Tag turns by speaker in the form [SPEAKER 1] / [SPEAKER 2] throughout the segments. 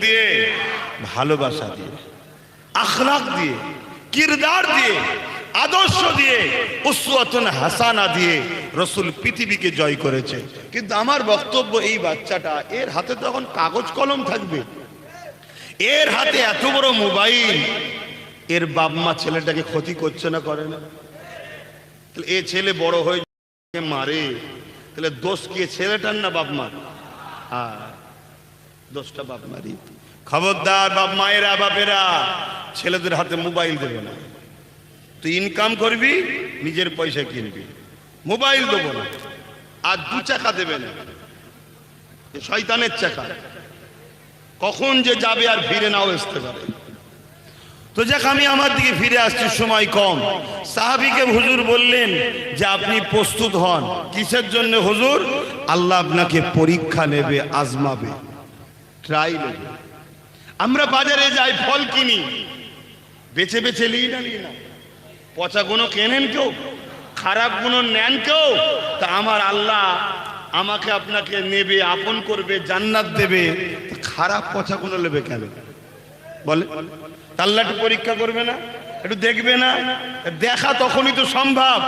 [SPEAKER 1] দিয়ে? ভালোবাসা দিয়ে, আখলাক দিয়ে, কিরদার দিয়ে, আদর্শ দিয়ে, উসওয়াতুন হাসানা দিয়ে রাসূল পৃথিবীকে জয় করেছে। কিন্তু আমার বক্তব্য, এই বাচ্চাটা, এর হাতে তখন কাগজ কলম থাকবে, এর হাতে এত বড় মোবাইল, এর বাপ মা ছেলেটাকে ক্ষতি করছে না, করে না? তাহলে এ ছেলে বড় হয়ে মারে, তাহলে দোষ কি ছেলেটার না বাপ মার? দোষটা বাপ মারি। খবরদার বাপ মায়েরা, বাপেরা, ছেলেদের হাতে মোবাইল দেবে না। তুই ইনকাম করবি, নিজের পয়সা কিনবি, মোবাইল দেবো না। আর 2 চাকা দেবে না, শয়তানের চাকা, কখন যে যাবে আর ফিরে নাও আসতে পারে। তো যাক, আমি আমার দিকে ফিরে আসছি, সময় কম। সাহাবীকে হুজুর বললেন যে আপনি প্রস্তুত হন। কিসের জন্য হুজুর? আল্লাহ আপনাকে পরীক্ষা নেবে, আজমাবে, ট্রাই নেবে। আমরা বাজারে যাই, ফল কিনি, বেছে বেছে নিই না, পচা গুলো কেনেন কেউ, খারাপ গুলো নেন কেউ। তা আমার আল্লাহ আমাকে আপনাকে নেবে, আপন করবে, জান্নাত দেবে, খারাপ পচা গুলো নেবে কেন বলে? আল্লাহ একটু পরীক্ষা করবে না? একটু দেখবে না? দেখা তখনই তো সম্ভব।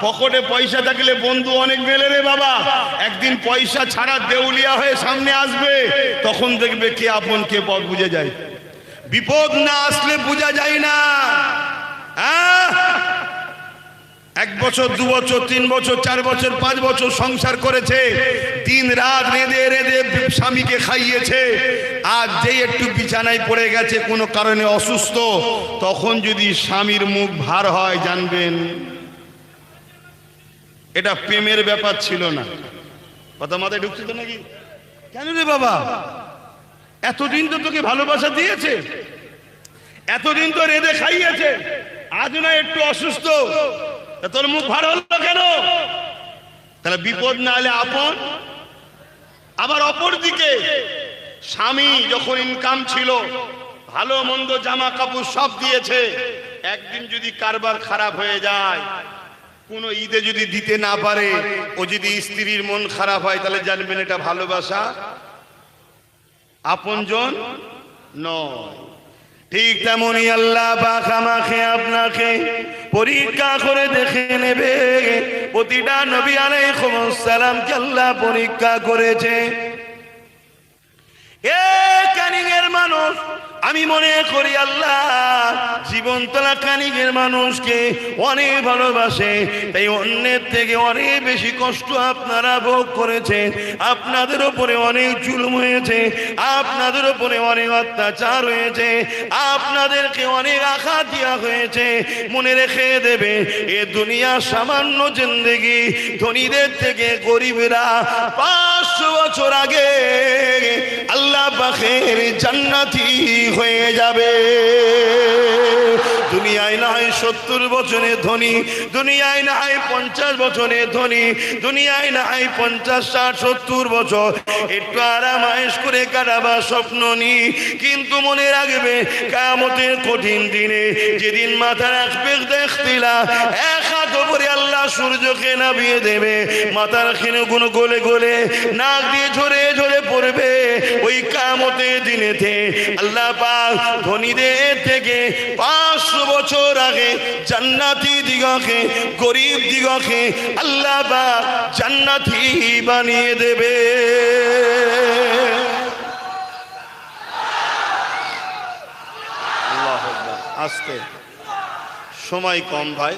[SPEAKER 1] পকেটে পয়সা থাকলে বন্ধু অনেক মেলে রে বাবা। একদিন পয়সা ছাড়া দেউলিয়া হয়ে সামনে আসবে, তখন দেখবে কে আপন কে পথ বুঝে যায়। বিপদ না আসলে বোঝা যায় না। 1 বছর, 2 বছর, 3 বছর, 4 বছর, 5 বছর সংসার করেছে, দিন রাত রেঁধে রেঁধে স্বামীকে খাইয়েছে। আর যেই একটু বিছানায় পড়ে গেছে, কোনো কারণে অসুস্থ, তখন যদি স্বামীর মুখ ভার হয়, জানবেন এটা প্রেমের ব্যাপার ছিল না। কথা মাথায় ঢুকছে তো নাকি? কেন রে বাবা, এতদিন তো তোকে ভালোবাসা দিয়েছে, এতদিন তো রেঁধে খাইয়েছে, আজ না একটু অসুস্থ, তোর মুখ ভার হলো কেন? তাহলে বিপদ না হলে আপন। আবার অপর দিকে স্বামী যখন ইনকাম ছিল, ভালো মন্দ জামা কাপড় সব দিয়েছে, একদিন যদি কারবার খারাপ হয়ে যায়, কোন ঈদে যদি দিতে না পারে, ও যদি স্ত্রীর মন খারাপ হয়, তাহলে জানবেন এটা ভালোবাসা, আপনজন নয়। ঠিক তেমনি আল্লাহ পাক আমাকে আপনাকে পরীক্ষা করে দেখে নেবে। প্রতিটা নবী আলাইহিস সালামকে আল্লাহ পরীক্ষা করেছে। এ ক্যানিংয়ের মানুষ, আমি মনে করি আল্লাহ জীবনতলা ক্যানিংয়ের মানুষকে অনেক ভালোবাসে, তাই অন্যের থেকে অনেক বেশি কষ্ট আপনারা ভোগ করেছেন। আপনাদের উপরে অনেক জুলুম হয়েছে, আপনাদের উপরে অনেক অত্যাচার হয়েছে, আপনাদেরকে অনেক আঘাত দেওয়া হয়েছে। মনে রেখে দেবে, এ দুনিয়া সামান্য জিন্দেগি। ধনীদের থেকে গরিবরা 500 বছর আগে আল্লাহ পাকের জান্নাতি হয়ে যাবে। দুনিয়ায় না হয় 70 বছরের ধনী, দুনিয়ায় না হয় 50 বছরের ধনী, দুনিয়ায় না হয় 50, 60, 70 বছর একটু আরাম আয়েশ করে কাটাবার স্বপ্ন নি। কিন্তু মনে রাখবে, কিয়ামতের কঠিন দিনে যেদিন মাথা রাখবে দেখতিলা, এক হাত উপরে আল্লাহ সূর্যকে নামিয়ে দেবে, মাথার খেনুগুলো গলে গলে নাক দিয়ে ঝরে ঝরে পড়বে। ওই কিয়ামতের দিনেতে আল্লাহ পাক ধনীদের থেকে 500 বছর আগে জান্নাতি দিগকে, গরিব দিগকে আল্লাহ পাক জান্নাতি বানিয়ে দেবে। আল্লাহু আকবার। আস্তে, সময় কম ভাই।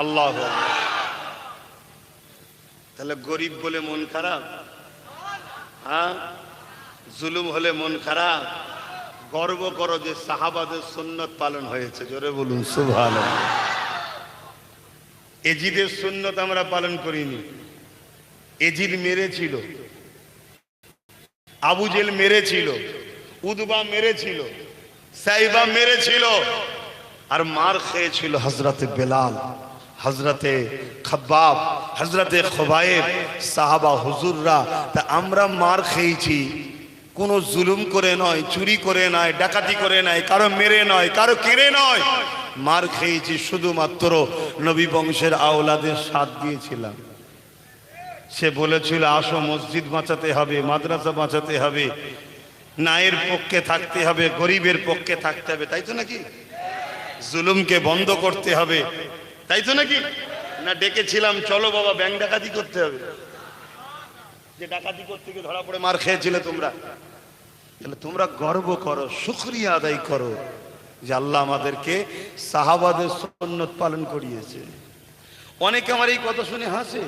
[SPEAKER 1] আল্লাহু আকবার। তাহলে গরিব বলে মন খারাপ? হ্যাঁ, জুলুম হলে মন খারাপ? গর্ব করো যে সাহাবাদের সুন্নত পালন হয়েছে। জোরে বলুন সুবহানাল্লাহ। এজিদের সুন্নত আমরা পালন করিনি। এজিদ মেরেছিল, আবু জেল মেরেছিল, উদবা মেরেছিল, সাইবা মেরেছিল, আর মার খেয়েছিল হযরতে বেলাল, হযরতে খাব্বাব, হযরতে খুবাইব, সাহাবা হুজুররা। তা আমরা মার খেয়েছি কোনো জুলুম করে নয়, চুরি করে নয়, ডাকাতি করে নয়, কারো মেরে নয়, কারো কেড়ে নয়। মার খেয়েছি শুধুমাত্র নবী বংশের আওলাদের সাথ দিয়েছিলাম। সে বলেছিল আসো মসজিদ বাঁচাতে হবে, মাদ্রাসা বাঁচাতে হবে, ন্যায়ের পক্ষে থাকতে হবে, গরিবের পক্ষে থাকতে হবে, তাই তো নাকি? জুলুমকে বন্ধ করতে হবে, তাই তো নাকি? না ডেকেছিলাম চলো বাবা ব্যাংক ডাকাতি করতে হবে, যে ডাকাতি করতে গিয়ে ধরা পড়ে মার খেয়েছিলে তোমরা, তাহলে তোমরা গর্ব করো, শুকরিয়া আদায় করো যে আল্লাহ আমাদেরকে সাহাবাদের সুন্নাত পালন করিয়েছে। অনেকে আমার এই কথা শুনে হাসে,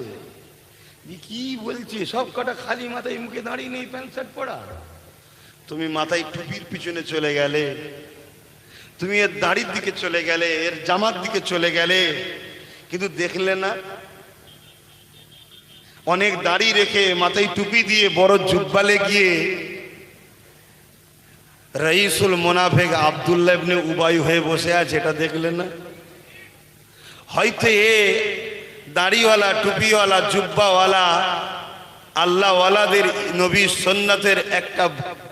[SPEAKER 1] কি বলছি, সব কটা খালি মাথায় মুখে দাঁড়িয়ে নেই, প্যান্ট শার্ট পরা। তুমি মাথায় টুপির পিছনে চলে গেলে, তুমি এর দাড়ির দিকে চলে গেলে, এর জামার দিকে চলে গেলে, কিন্তু দেখলে না অনেক দাড়ি রেখে মাথায় টুপি দিয়ে বড় জুব্বালে গিয়ে রাইসুল মুনাফিক আব্দুল্লাহ ইবনে উবাই হয়ে বসে আছে, এটা দেখলেন না? হয়তো এ দাড়িওয়ালা, টুপিওয়ালা, জুব্বাওয়ালা, আল্লাহওয়ালাদের নবী সুন্নাতের একটা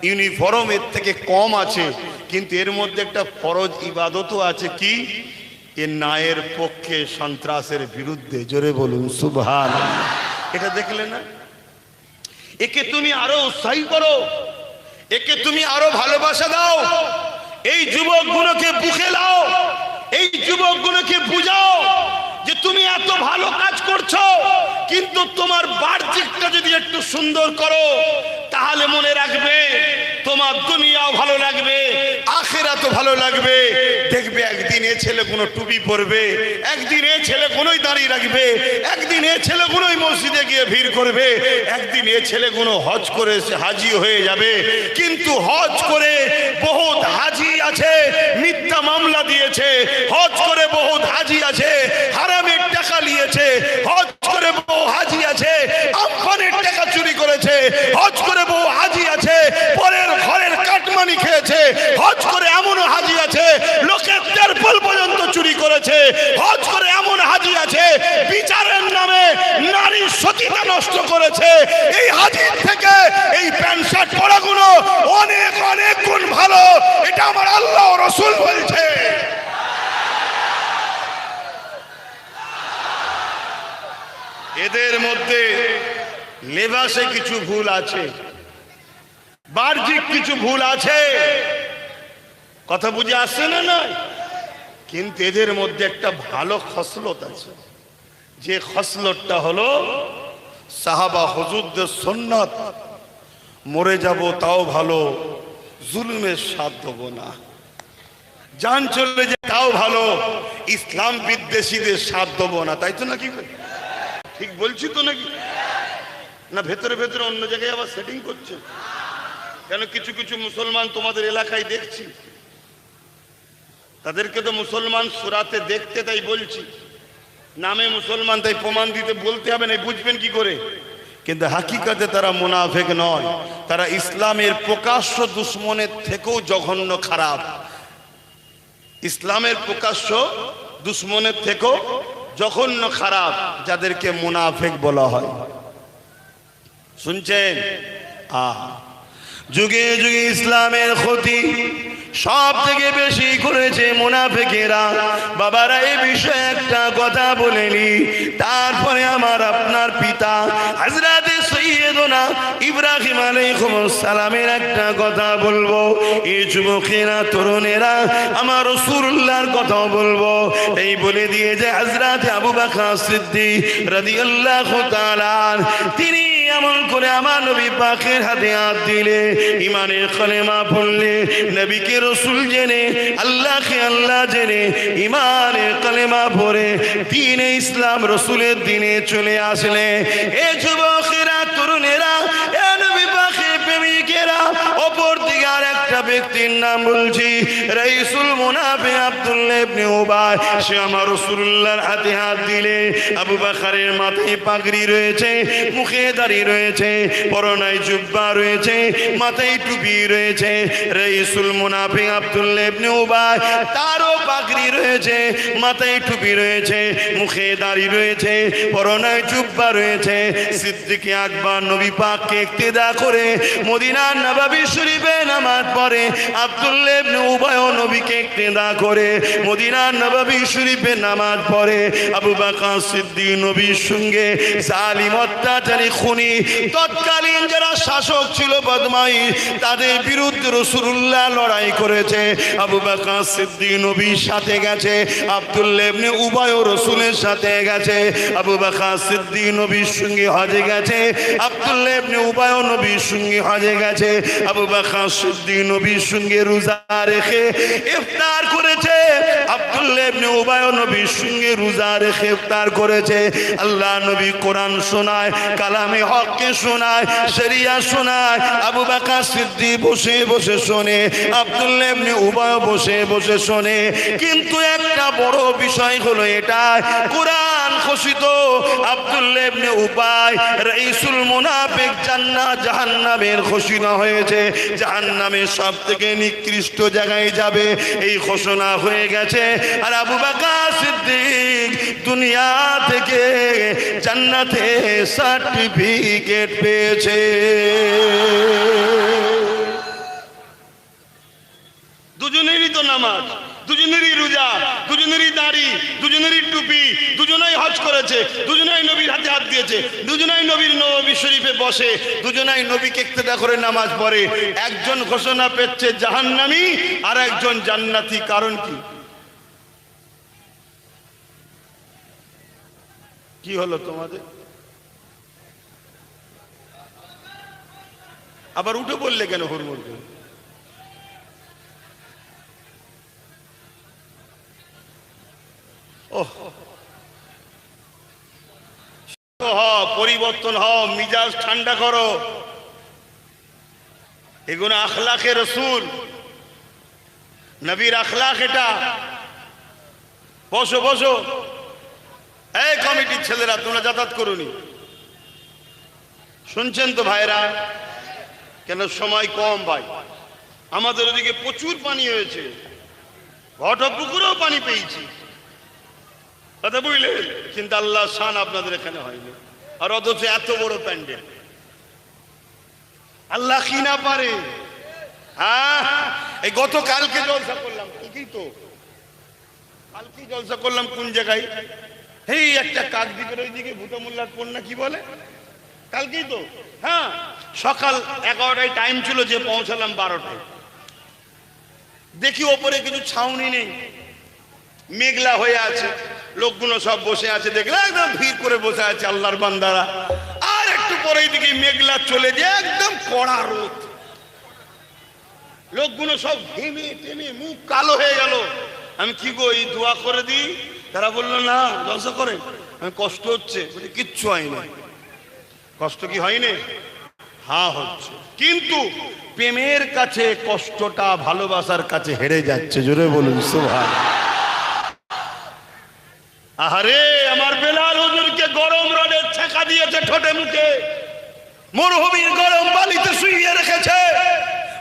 [SPEAKER 1] ইউনিফর্ম এর থেকে কম আছে, কিন্তু এর মধ্যে একটা ফরজ ইবাদতও আছে, কি? এ ন্যায়ের পক্ষে, সন্ত্রাসের বিরুদ্ধে। জোরে বলুন সুবহানাল্লাহ। এটা দেখলে না? একে তুমি আরো উৎসাহী করো, একে তুমি আরো ভালোবাসা দাও, এই যুবকগুলোকে বুকে লাও, এই যুবকগুলোকে বুঝাও যে তুমি এত ভালো কাজ করছো, কিন্তু তোমার বাহ্যিকটা যদি একটু সুন্দর করো তাহলে মনে রাখবে তোমার দুনিয়াও ভালো লাগবে, আখিরাতও ভালো লাগবে। দেখবে একদিন এ ছেলে কোনো টুপি পরবে, একদিন এ ছেলে কোনোই দাঁড়িয়ে রাখবে, একদিন এ ছেলে কোনোই মসজিদে গিয়ে ভিড় করবে, একদিন এ ছেলে কোনো হজ করে হাজি হয়ে যাবে। কিন্তু হজ করে বহুত হাজি আছে মিথ্যা মামলা দিয়েছে, হজ করে বহুত হাজি আছে হারামের টাকা নিয়েছে, হজ করে বহু হাজি আছে আমফানের টাকা চুরি করেছে, হজ করে বহু হাজি আছে পরের ঘরের কাটমানি খেয়েছে, হজ করে এমন হাজি আছে লোকের তেরপল পর্যন্ত চুরি করেছে, হজ করে এমন হাজি আছে বিচারের নামে নারী সতীতা নষ্ট করেছে। এই হাজির থেকে এই প্যান্ট শার্ট পরাগুলো অনেক অনেক গুণ ভালো, এটা আমার আল্লাহ ও রাসূল বলছে। এদের মধ্যে লেবাসে কিছু ভুল আছে, বাহ্যিক কিছু ভুল আছে, কথা বুঝে আসছে না? নয়, কিন্তু এদের মধ্যে একটা ভালো খসলত আছে, যে খসলতটা হলো সাহাবা হুজুরদের সুন্নাত, মরে যাব তাও ভালো, জুলুমের সাথ দেব না, জান চলে যায় তাও ভালো, ইসলাম বিদ্বেষীদের সাথ দেব না। তাই তো নাকি? ঠিক বলছি তো নাকি? না ভেতরে ভেতরে অন্য জায়গায় আবার সেটিং করছে? কেন কিছু কিছু মুসলমান তোমাদের এলাকায় দেখছি, তাদেরকে তো মুসলমান সুরাতে দেখতে, তাই বলছি, নামে মুসলমান তাই প্রমাণ দিতে বলতে হবে না, বুঝবেন কি করে? কিন্তু হাকিকাতে তারা মুনাফিক নয়, তারা ইসলামের প্রকাশ্য দুশ্মনের থেকেও জঘন্য খারাপ, ইসলামের প্রকাশ্য দুশ্মনের থেকেও জঘন্য খারাপ, যাদেরকে মুনাফিক বলা হয়। শুনছেন? যুগে যুগে ইসলামের ক্ষতি সব থেকে বেশি করেছে মুনাফিকেরা। বাবারা এই বিষয়ে একটা কথা বলেনি, তারপরে আমার আপনার পিতা হযরতে সৈয়দনা ইব্রাহিম আলাইহিস সালামের একটা কথা বলবো। এই যুবকেরা, তরুণেরা আমার রাসূলুল্লাহর কথা বলবো। এই বলে দিয়ে যে হযরতে আবু বকর সিদ্দিক রাদিয়াল্লাহু তাআলা তিনি আমল করে আমার নবী পাকের হাতে হাত দিলে, ইমানের কলেমা পড়লে, নবীকে রাসূল জেনে, আল্লাহকে আল্লাহ জেনে, ইমানের কলেমা পড়ে দ্বীনে ইসলাম রাসূলের দ্বীনে চলে আসলে, এ যুবকেরা, তরুণেরা, এ নবী পাকের প্রেমিকেরা, অপর দিকে আর একটা ব্যক্তির নাম বলছি, রাইসুল মুনাফিক আব্দুল্লাহ ইবনে উবাই, সে আমার রাসূলুল্লাহর হাতে হাত দিলে, আবু বকরের মাথায় পাগড়ি রয়েছে, মুখে দাড়ি রয়েছে, পরনায় জুব্বা রয়েছে, মাথায় টুপি রয়েছে। রাইসুল মুনাফিক আব্দুল্লাহ ইবনে উবাই তারও পাগড়ি রয়েছে, মাথায় টুপি রয়েছে, মুখে দাড়ি রয়েছে, পরনায় জুব্বা রয়েছে। সিদ্দিক আকবর নবী পাককে ইক্তেদা করে মদিনার নববী শরীফে নামাজ পড়ে। পরে আব্দুল্লাহ ইবনে উবাই নবীকে ইক্তেদা করে মদিনার নববী শরীফে নামাজ পড়ে। আবু বকর সিদ্দিক নবীর সঙ্গে জালিম অত্যাচারী খুনি তৎকালীন যারা শাসক ছিল বদমাইশ তাদের বিরুদ্ধে রাসূলুল্লাহ লড়াই করেছে। আবু বকর সিদ্দিক নবীর সাথে গেছে, আব্দুল্লাহ ইবনে উবাই রাসূলের সাথে গেছে। আবু বকর সিদ্দিক নবীর সঙ্গে হজে গেছে, আব্দুল্লাহ ইবনে উবাই নবীর সঙ্গে হজে গেছে। আবু বকর সিদ্দিক নবীর সঙ্গে রোজা রেখে ইফতার করেছে, আব্দুল্লাহ ইবনে উবাই নবীর সঙ্গে রোজা রেখে ইফতার করেছে। আল্লাহ নবী কোরআন শোনায়, কালামে হককে শোনায়, শরিয়া শোনায়। আবু বকর সিদ্দিক বসে বসে শোনে, আব্দুল্লাহ ইবনে উবাই বসে বসে শোনে। কিন্তু একটা বড় বিষয় হলো এটা, কোরআন ঘোষিত আব্দুল্লাহ ইবনে উবাই রাইসুল মুনাফিক জান্নাত জাহান্নামের ঘোষণা হয়েছে, জাহান্নামের সবথেকে নিকৃষ্ট জায়গায় যাবে এই ঘোষণা হয়ে গেছে। আর আবু বকর সিদ্দিক দুনিয়া থেকে জান্নাতে সার্টিফিকেট পেয়েছে। দুজনেরই তো নামাজ, দুজনেরই রোজা, দুজনেরই দাড়ি, দুজনেরই টুপি, দুজনেই হজ করেছে, দুজনেই নবীর হাতে হাত দিয়েছে, দুজনেই নবীর নবী শরীফে বসে, দুজনেই নবীকে ইক্তেদা করে নামাজ পড়ে। একজন ঘোষণা পেচ্ছে জাহান্নামী আর একজন জান্নাতি। কারণ কি? কি হলো তোমাদের? আবার উঠে বললে কেন হুড়মুড় করে? পরিবর্তন হও, মিজাজ ঠান্ডা করো। এগুলো আখলাকে রসুল, নবীর আখলাক এটা। বসো বসো, এই কমিটির ছেলেরা তোমরা যাতায়াত করুনি, শুনছেন তো ভাইরা? কেন সময় কম ভাই, আমাদের ওদিকে প্রচুর পানি হয়েছে, ঘটপুকুরেও পানি পেয়েছি, কথা বুঝলে? কিন্তু আল্লাহ শান আপনাদের এখানে হয়নি। আর অথচ এত বড় প্যান্ডেল, আল্লাহ কি না পারে? হ্যাঁ, এই গতকালকে জলসা করলাম, ঠিকই তো, কালকে জলসা করলাম কোন জায়গায়? এই একটা কাকদ্বীপের ওইদিকে ভুটামুল্লার পণ্যা কি বলে, কালকেই তো। হ্যাঁ, সকাল 11টায় টাইম ছিল, যে পৌঁছালাম 12টায়। দেখি ওপরে কিছু ছাউনি নেই, মেঘলা হয়ে আছে, লোকগুলো সব বসে আছে, দেখলে একদম ভিড় করে বসে আছে আল্লাহর বান্দারা। আর একটু পরেই দিকে মেঘলা চলে যায়, একদম কড়া রোদ, লোকগুলো সব ঘেমে টেমে মুখ কালো হয়ে গেল। আমি কি গো, এই দোয়া করে দিই? তারা বললো না, জলসা করে। আমি কষ্ট হচ্ছে, কিচ্ছু হয়নি। কষ্ট কি হয়নি? হ্যাঁ হচ্ছে, কিন্তু প্রেমের কাছে কষ্টটা ভালোবাসার কাছে হেরে যাচ্ছে। জোরে বলুন সুবহানাল্লাহ। আহারে, আমার বেলাল হুজুরকে গরম রডের ছেঁকা দিয়েছে ঠোঁটে মুখে, মরুভূমির গরম বালিতে শুইয়ে রেখেছে,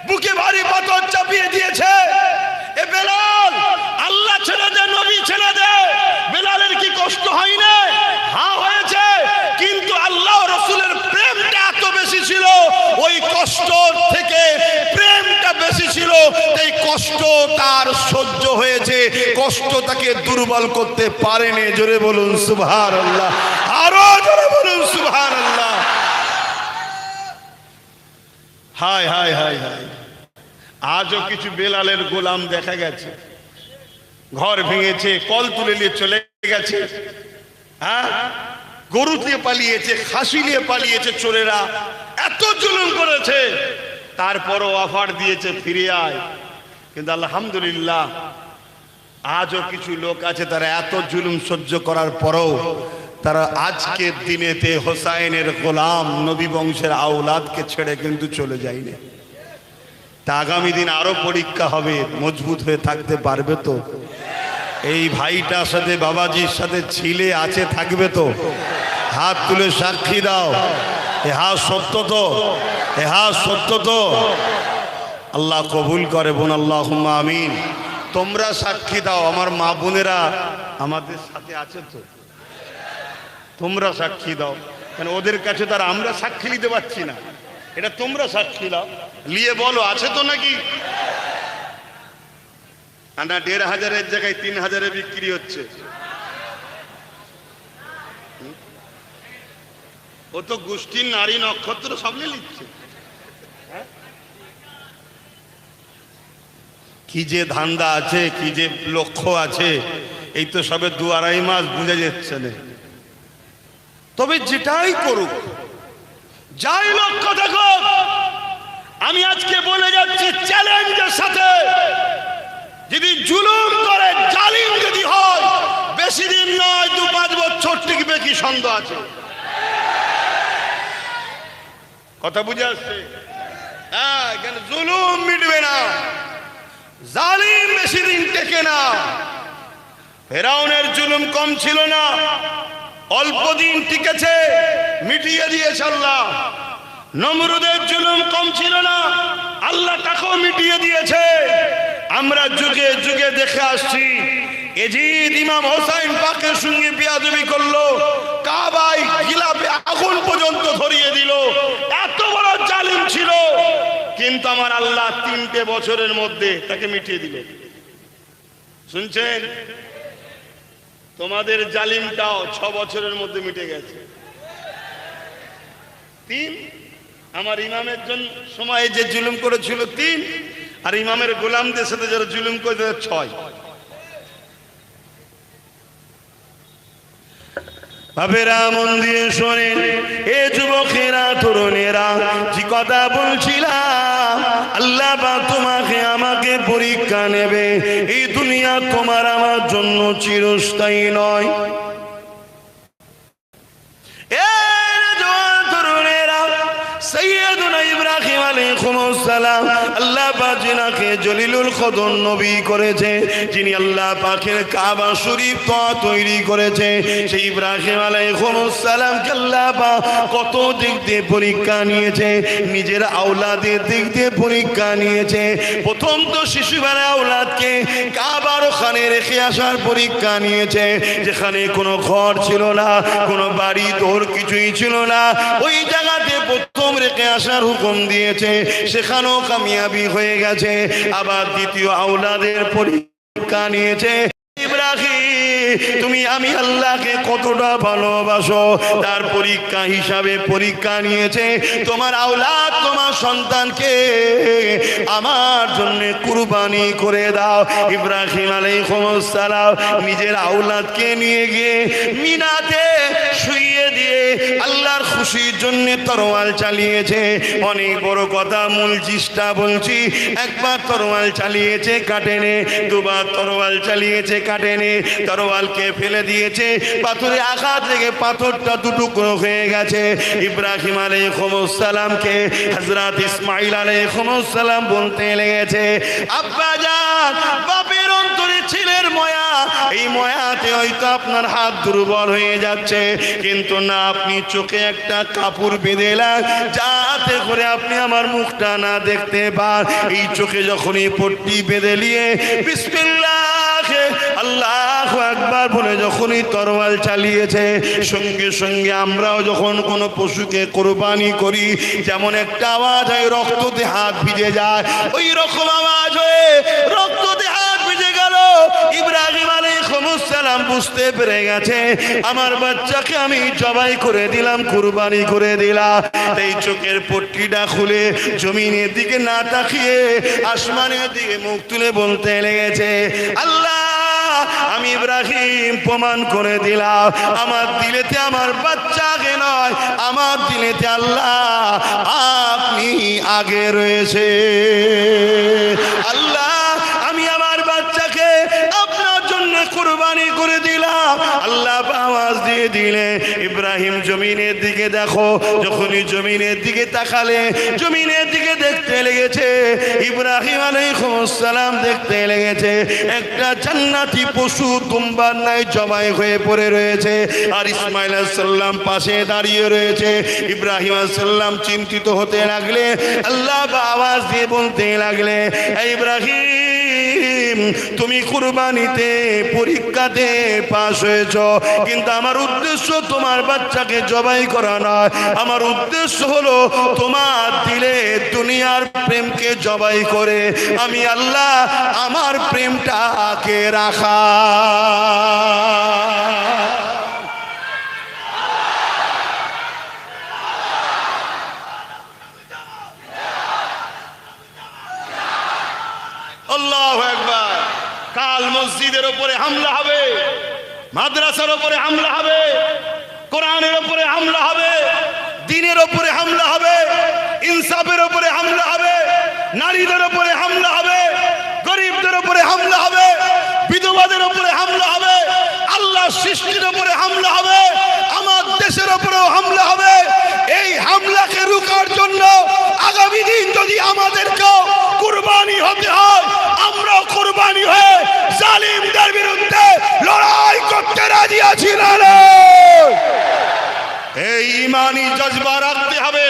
[SPEAKER 1] বুকে ভারী পাথর চাপিয়ে দিয়েছে। এ বেলাল, আল্লাহ ছেড়ে দে, নবী ছেড়ে দে। বেলালের কি কষ্ট হয় না? হ্যাঁ হয়েছে, কিন্তু আল্লাহ রাসূলের প্রেমটা এত বেশি ছিল, ওই কষ্ট থেকে প্রেমটা বেশি ছিল, এই কষ্ট তার সহ্য হয়েছে, কষ্ট তাকে দুর্বল করতে পারেনি। জোরে বলুন সুবহানাল্লাহ, আরো জোরে বলুন সুবহানাল্লাহ। হায় হায় হায় হায়, আজও কিছু বেলালের গোলাম দেখা গেছে, ঘর ভেঙেছে, কল তুলে নিয়ে চলে গেছে। হ্যাঁ, গরু দিয়ে পালিয়েছে, খাসি নিয়ে পালিয়েছে চোরেরা, এত জুলুম করেছে, তারপরও অফার দিয়েছে ফিরে আয়। কিন্তু আলহামদুলিল্লাহ আজও কিছু লোক আছে, তারা এত জুলুম সহ্য করার পরও তারা আজকের দিনেতে হোসাইনের গোলাম, নবী বংশের আওলাদকে ছেড়ে কিন্তু চলে যায়নি। তা আগামী দিন আরো পরীক্ষা হবে, মজবুত হয়ে থাকতে পারবে তো? এই ভাইটার সাথে, বাবাজির সাথে ছিলে আছে, থাকবে তো? হাত তুলে সাক্ষী দাও, এ হাত সত্য তো? এ হাত সত্য তো? আল্লাহ কবুল করে বোন, আল্লাহুম্মা আমিন। তোমরা সাক্ষী দাও, আমার মা বোনেরা আমাদের সাথে আছে তো? তোমরা সাক্ষী দাও, কেন ওদের কাছে তার আমরা সাক্ষী নিতে পারছি না, এটা তোমরা সাক্ষী দাও। নিয়ে বলো আছে তো নাকি? না ১,৫০০-এর জায়গায় ৩,০০০-এ বিক্রি হচ্ছে। ও তো গোষ্ঠীর নারী নক্ষত্র সামনে নিচ্ছে। কি যে ধান্দা আছে, কি যে লক্ষ্য আছে, এই তো সবে ২-২.৫ মাস বুঝে যাচ্ছে না। তবে যেটাই করুক, যাই লক্ষ্য দেখো, আমি আজকে বলে যাচ্ছি চ্যালেঞ্জের সাথে, যদি জুলুম করে, জালিম যদি হয়, বেশি দিন নয়, ২-৫ বছর টিকবে কি সন্দেহ আছে? কথা বুঝে আসছে? হ্যাঁ, কেন জুলুম মিটবে না, জালিম বেশি দিন টেকে না। ফেরাউনের জুলুম কম ছিল না, অল্প দিন টিকেছে, মিটিয়ে দিয়েছে আল্লাহ। নমরুদের জুলুম কম ছিল না, আল্লাহ তাকেও মিটিয়ে দিয়েছে। আমরা যুগে যুগে দেখে আসছি, এজিদ ইমাম হোসাইন পাকের সঙ্গে বেয়াদবি করলো, কাবায় গিলাফে আগুন পর্যন্ত ধরিয়ে দিল, এত বড় জালিম ছিল। কিন্তু আমার আল্লাহ ৩টে বছরের মধ্যে তাকে মিটিয়ে দিল। শুনছেন? তোমাদের জালিমটাও ৬ বছরের মধ্যে মিটে গেছে। ৩, আমার ইমামের জন্য সময়ে যে জুলুম করেছিল ৩, আর ইমামের গোলামদের সাথে যারা জুলুম করেছে ৬। বাপেরা মন দিয়ে শোনেন, এ যুবকেরা, তরুণেরা, যে কথা বলছিলাম, আল্লাহ বা তোমাকে আমাকে পরীক্ষা নেবে। এই দুনিয়া তোমার আমার জন্য চিরস্থায়ী নয়। সৈয়দুনা ইব্রাহিম আলাইহিস সালাম, আল্লাহ পাক যিনাকে জলিলুল কদর নবী করেছে, যিনি আল্লাহ পাকের কাবা শরীফ তৈরি করেছে, সেই ইব্রাহিম আলাইহিস সালামকে আল্লাহ পাক কত দিক দিয়ে পরীক্ষা নিয়েছে, নিজের আওলাদের দিক দিয়ে পরীক্ষা নিয়েছে। প্রথম তো শিশুবেলায় আওলাদকে কাবার ওখানে রেখে আসার পরীক্ষা নিয়েছে, যেখানে কোনো ঘর ছিল না, কোনো বাড়ি দৌড় কিছুই ছিল না, ওই জায়গাতে প্রথম রেখে আসার হুকুম দিয়েছে, সেখানেও কামিয়াবি হয়ে গেছে। আবার দ্বিতীয় আওলাদের পরীক্ষা নিয়েছে। ইব্রাহিম, তুমি আমি আল্লাহকে কতটা ভালোবাসো, তার পরীক্ষা হিসাবে পরীক্ষা নিয়েছে। তোমার আওলাদ, তোমার সন্তানকে আমার জন্য কুরবানি করে দাও। ইব্রাহিম আলাইহিস সালাম নিজের আওলাদকে নিয়ে গিয়ে মিনাতে শুইয়ে দিয়ে আল্লাহর খুশির জন্য তরোয়াল চালিয়েছে। অনেক বড় কথা, মূল জিসটা বলছি। একবার তরোয়াল চালিয়েছে, কাটেনে। দুবার তরোয়াল চালিয়েছে, কাটেনে। তরোয়ালকে ফেলে দিয়েছে, পাথরে আঘাত লেগে পাথরটা দুটুকরো হয়ে গেছে। ইব্রাহিম আলাইহিস সালামকে হযরত ইসমাঈল আলাইহিস সালাম বলতে লেগেছে, আব্বা জান, বাপের অন্তরে ছেলের ময়া, এই ময়াতে হয়তো আপনার হাত দুর্বল হয়ে যাচ্ছে, কিন্তু না, আপনি চোখে একটা কাপড় বেঁধে লাগ, যাতে করে আপনি আমার মুখটা না দেখতে পান। এই চোখে যখনই পট্টি বেঁধে নিয়ে বিসমিল্লাহ আল্লাহু আকবার বলে যখনই তরোয়াল চালিয়েছে, সঙ্গে সঙ্গে আমরাও যখন কোনো পশুকে কোরবানি করি, যেমন একটা আওয়াজ হয়, রক্ততে হাত ভিজে যায়, ওই রকম আওয়াজ হয়ে রক্ততে হাত ভিজে গেল। ইব্রাহিম আলাইহিস সালাম বুঝতে পেরে গেছে, আমার বাচ্চাকে আমি জবাই করে দিলাম, কুরবানি করে দিলাম। এই চোখের পট্টিটা খুলে জমিনের দিকে না তাকিয়ে আসমানের দিকে মুখ তুলে বলতে লেগেছে, আল্লাহ, আমি ইব্রাহিম প্রমাণ করে দিলাম, আমার দিলেতে আমার বাচ্চাকে নয়, আমার দিলেতে আল্লাহ আপনি আগে রয়েছে। আল্লাহ, আমি আমার বাচ্চাকে আপনার জন্য কুরবানি করে দিলাম। আল্লাহ আওয়াজ দিয়ে দিলে, ইব্রাহিম জমিনের দিকে দেখো। যখনই জমিনের দিকে তাকালে, জমিনের দিকে দেখতে লেগেছে, ইব্রাহিম আলাইহিস সালাম দেখতে লেগেছে একটা জান্নাতি পশু দুম্বার নাই জবাই হয়ে পড়ে রয়েছে, আর ইসমাঈল আলাইহিস সালাম পাশে দাঁড়িয়ে রয়েছে। ইব্রাহিম আলাইহিস সালাম চিন্তিত হতে লাগলে, আল্লাহ আওয়াজ দিয়ে বলতে লাগলে, ইব্রাহিম, তুমি কুরবানিতে পরীক্ষাতে পাস হয়েছ, কিন্তু আমার উদ্দেশ্য তোমার বাচ্চাকে জবাই করা নয়। আমার উদ্দেশ্য হলো তোমার দিলে দুনিয়ার প্রেমকে জবাই করে আমি আল্লাহ আমার প্রেমটাকে রাখা। আল্লাহু আকবার। কাল মসজিদের উপরে হামলা হবে, মাদ্রাসার উপরে হামলা হবে, কোরআনের উপরে হামলা হবে, দ্বীনের উপরে হামলা হবে, ইনসাফের উপরে হামলা হবে, নারীদের উপরে হামলা হবে, গরিবদের উপরে হামলা হবে, বিধবাদের উপরে হামলা হবে, আল্লাহ সৃষ্টির উপরে হামলা হবে, আমার দেশের উপরেও হামলা হবে। এই হামলাকে রুখার জন্য আগামী দিন যদি আমাদেরকেও কুরবানি হতে হয়, আমরাও কুরবানি হয়ে জালিমদের বিরুদ্ধে লড়াই করতে রাজি আছি না? এই ইমানি জজবা রাখতে হবে,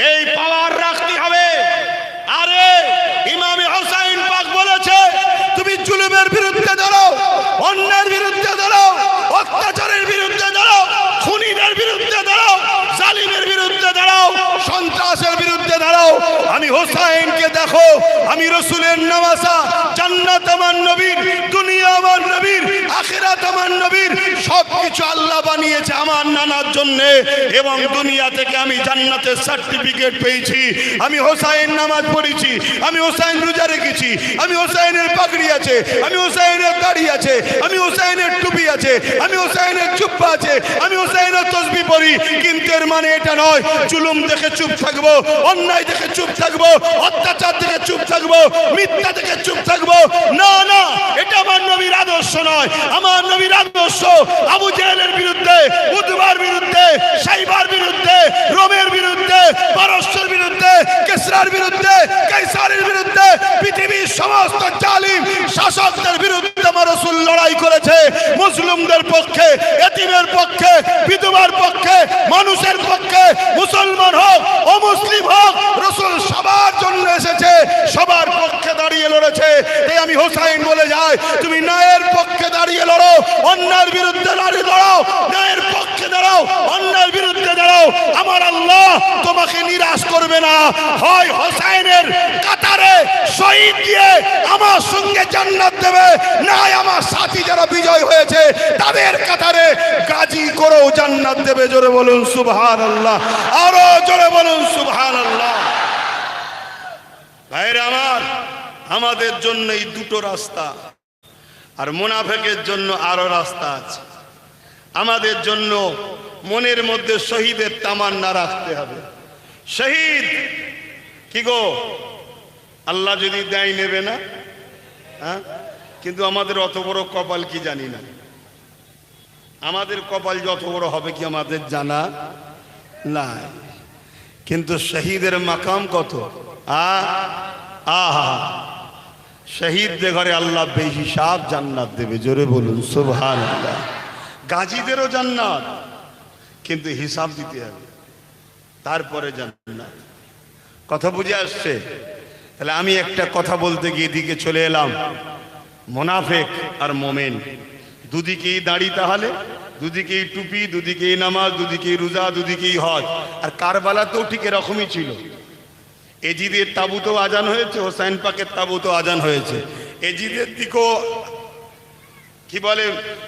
[SPEAKER 1] এই পাওয়ার রাখতে হবে। আরে ইমামে হোসেন পাক বলেছে, তুমি জুলুমের বিরুদ্ধে দাঁড়াও, অন্যায়ের বিরুদ্ধে দাঁড়াও, অত্যাচারের বিরুদ্ধে দাঁড়াও, খুনিদের বিরুদ্ধে দাঁড়াও, জালিমের বিরুদ্ধে দাঁড়াও, সন্ত্রাসের বিরুদ্ধে দাঁড়াও। আমি হোসেনকে দেখো, আমি রসুলের নামাসা, জান্নাত আমার নবীর, দুনিয়া আমার নবীর, আখিরাত আমার নবীর, সবকিছু আল্লাহ বানিয়েছে আমার নানার জন্য, এবং দুনিয়া থেকে আমি জান্নাতের সার্টিফিকেট পেয়েছি। আমি হোসেন নামাজ পড়েছি, আমি হোসেন রোজা রেখেছি, আমি হোসেনের পাগড়ি আছে, আমি হোসেনের দাড়ি আছে, আমি হোসেনের টুপি আছে, আমি হোসেনের জুব্বা আছে, আমি হোসেনের তসবিহ পড়ি। কিন্তু এর মানে এটা নয় জুলুম দেখে চুপ থাকবো, অন্যায় দেখে চুপ থাকবো, অত্যাচার দেখে চুপ থাকবো, মিথ্যা দেখে চুপ থাকবো। না না, এটা আমার নবীর আদর্শ নয়। আমার নবীর আদর্শ আবু জেহেলের বিরুদ্ধে, উতবার বিরুদ্ধে, সাইবার বিরুদ্ধে, রোমের বিরুদ্ধে, পারস্যের বিরুদ্ধে, কিসরার বিরুদ্ধে, কাইসারের বিরুদ্ধে, পৃথিবীর সমস্ত জালিম শাসকদের বিরুদ্ধে আমার রাসূল লড়াই করেছে। মুসলিমদের পক্ষে, এতিমের পক্ষে, বিধবার পক্ষে, মানুষের পক্ষে, মুসলমান হোক অমুসলিম হোক, রাসূল সবার জন্য এসেছে, সবার পক্ষে দাঁড়িয়ে লড়েছে। তাই আমি হোসেন বলে যাই, তুমি ন্যায়ের পক্ষে দাঁড়িয়ে লড়ো, অন্যায়ের বিরুদ্ধে দাঁড়িয়ে লড়ো, ন্যায়ের পক্ষে দাঁড়াও, অন্যায়ের বিরুদ্ধে দাঁড়াও। আমার আল্লাহ তোমাকে নিরাশ করবে না। হয় হোসেনের কাতারে শহীদ দিয়ে আমার সঙ্গে জান্নাত দেবে, না আমার সাথী যারা বিজয় হয়েছে তাদের কাতারে গাজী করেও জান্নাত দেবে। জোরে বলুন সুবহানাল্লাহ, আরো জোরে বলুন সুবহানাল্লাহ। ভাইরা আমার, আমাদের জন্য এই দুটো রাস্তা, আর মুনাফিকের জন্য আরো রাস্তা আছে। আমাদের জন্য মনের মধ্যে শহীদের তামান্না রাখতে হবে। শহীদ কি গো, আল্লাহ যদি দেয় নেবে না? হ্যাঁ, কিন্তু আমাদের অত বড় কপাল কি জানি না। আমাদের কপাল যত বড় হবে কি আমাদের জানা নাই, কিন্তু শহীদের মাকাম কত। আহা, শহীদদের ঘরে আল্লাহ বেহিসাব জান্নাত দেবে। জোরে বলুন সুবহানাল্লাহ। গাজীদেরও জান্নাত, কিন্তু হিসাব দিতে হবে, তারপরে জান্নাত। কথা বুঝে আসছে? তাহলে আমি একটা কথা বলতে গিয়ে এদিকে চলে এলাম। মুনাফিক আর মুমিন দুদিকেই দাড়ি, তাহলে দুদিকেই টুপি, দুদিকেই নামাজ, দুদিকেই রোজা, দুদিকেই হজ। আর কারবালাতেও ঠিক এরকমই ছিল। এজিদের তাবুতেও আজান হয়েছে, হোসেন পাকের তাবুতেও আজান হয়েছে। এজিদের দিকেও কি বলে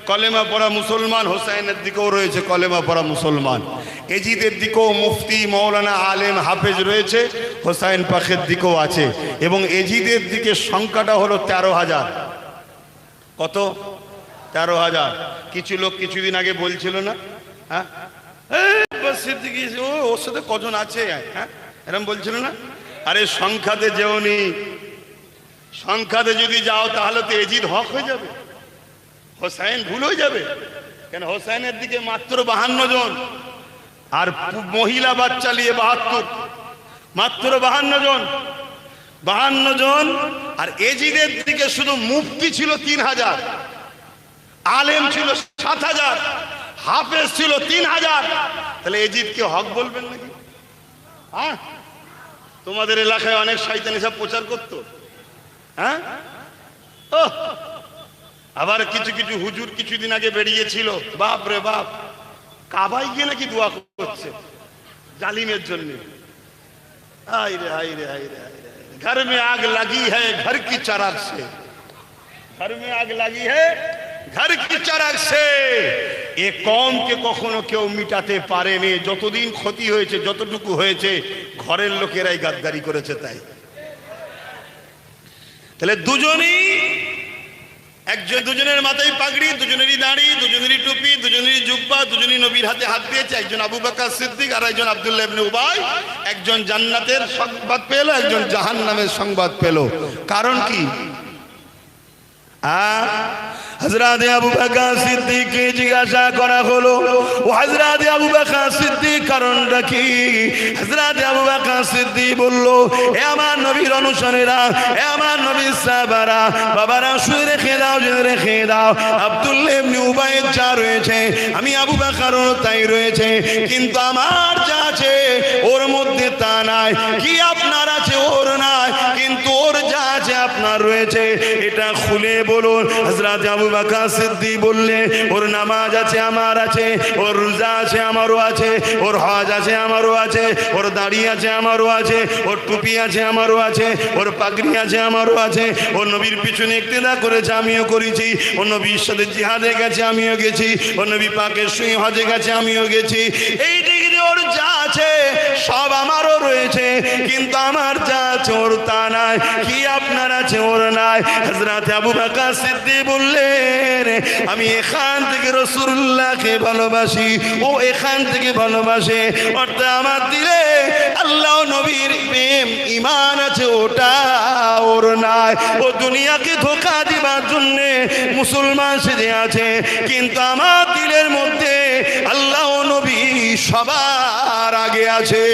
[SPEAKER 1] কলেমা পড়া মুসলমান, হোসেনের দিকেও রয়েছে কলেমা পড়া মুসলমান। এজিদের দিকেও মুফতি, মৌলানা, আলেম, হাফেজ রয়েছে, হোসেন পাকের দিকেও আছে। এবং এজিদের দিকে সংখ্যাটা হলো 13,000। কত? 13,000। কিছু লোক কিছুদিন আগে বলছিল না, হ্যাঁ ওর সাথে কজন আছে, হ্যাঁ এরকম বলছিল না? আরে সংখ্যাতে যেওনি, সংখ্যাতে যদি যাও তাহলে তো এজিদ হক হয়ে যাবে, হোসেন ভুল হয়ে যাবে। কেন, হোসেনের দিকে মাত্র 52 জন, আর মহিলা বাচ্চা নিয়ে 72, মাত্র 52 জন, 52 জন। আর এজিদের দিকে শুধু মুফতি ছিল 3000, আলেম ছিল 7000, হাফেজ ছিল 3000। তাহলে এজিদকে হক বলবেন নাকি? হ্যাঁ, তোমাদের এলাকায় অনেক শয়তান এসব প্রচার করতো। হ্যাঁ, আবার কিছু কিছু হুজুর কিছুদিন আগে বেরিয়েছিল, বাপ রে বাপ, কাবায় গিয়ে নাকি দোয়া করছে জালিমের জন্য। হায় রে হায় রে হায় রে হায় রে, ঘর মে আগ লাগি है घर की चराग से, घर में आग लगी है घर की चराग से। এ কমকে কখনো কেউ মিটাতে পারেনি। যতদিন ক্ষতি হয়েছে, যতটুকু হয়েছে, ঘরের লোকেরাই গাদ্দারি করেছে। তাই তাহলে দুজনই, একজন, দুজনের মাথায় পাগড়ি, দুজনেরই দাড়ি, দুজনেরই টুপি, দুজনেরই জুব্বা, দুজনেরই নবীর হাতে হাত দিয়েছে। একজন আবু বকর সিদ্দিক আর একজন আব্দুল্লাহ ইবনে উবাই। একজন জান্নাতের সংবাদ পেল, একজন জাহান্নামের সংবাদ পেল। কারণ কি? হযরত আবু বকর সিদ্দিককে জিজ্ঞাসা করা হলো, ও হযরত আবু বকর সিদ্দিক কারণটা কি? হযরত আবু বকর সিদ্দিক বলল, এ আমার নবীর অনুসারীরা, এ আমার নবীর সাহাবারা, বাবারা শুয়ে রেখে দাও, রেখে দাও। আব্দুল্লাহ ইবনে উবাইয়ের যা রয়েছে, আমি আবু বকরও তাই রয়েছে, কিন্তু আমার যা আছে ওর মধ্যে তা নাই। কি আপনার আছে ওর নাই, কিন্তু ওর যা আছে আপনার রয়েছে। এটা খুলে বলুন। হযরত আবু বকর সিদ্দিক বললে, ওর নামাজ আছে আমার আছে, ওর রোজা আছে আমারও আছে, ওর হজ আছে আমারও আছে, ওর দাড়ি আছে আমারও আছে, ওর টুপি আছে আমারও আছে, ওর পাগড়ি আছে আমারও আছে। ওর নবীর পিছনে ইক্তেদা করেছে, আমিও করেছি। ওর নবীর সাথে জিহাদে গেছে, আমিও গেছি। ওর নবী পাকের সঙ্গে হজে গেছে, আমিও গেছি। এই ডিগ্রি ওর যা আছে সব আমারও রয়েছে, কিন্তু আমার যা আছে ওর তা নাই। কি আপনার আছে ওর নাই। হযরত আবু বকর সিদ্দিক বললেন, আমি এখান থেকে রাসূলুল্লাহকে ভালোবাসি, ও এখান থেকে ভালোবাসে। অর্থাৎ আমার দিলে আল্লাহ নবীর প্রেম ঈমান আছে, ওটা ওর নাই। ও দুনিয়াকে ধোঁকা দিবার জন্য মুসলমান সেজে আছে, কিন্তু আমার দিলের মধ্যে আল্লাহ নবী সবার আগে আছে।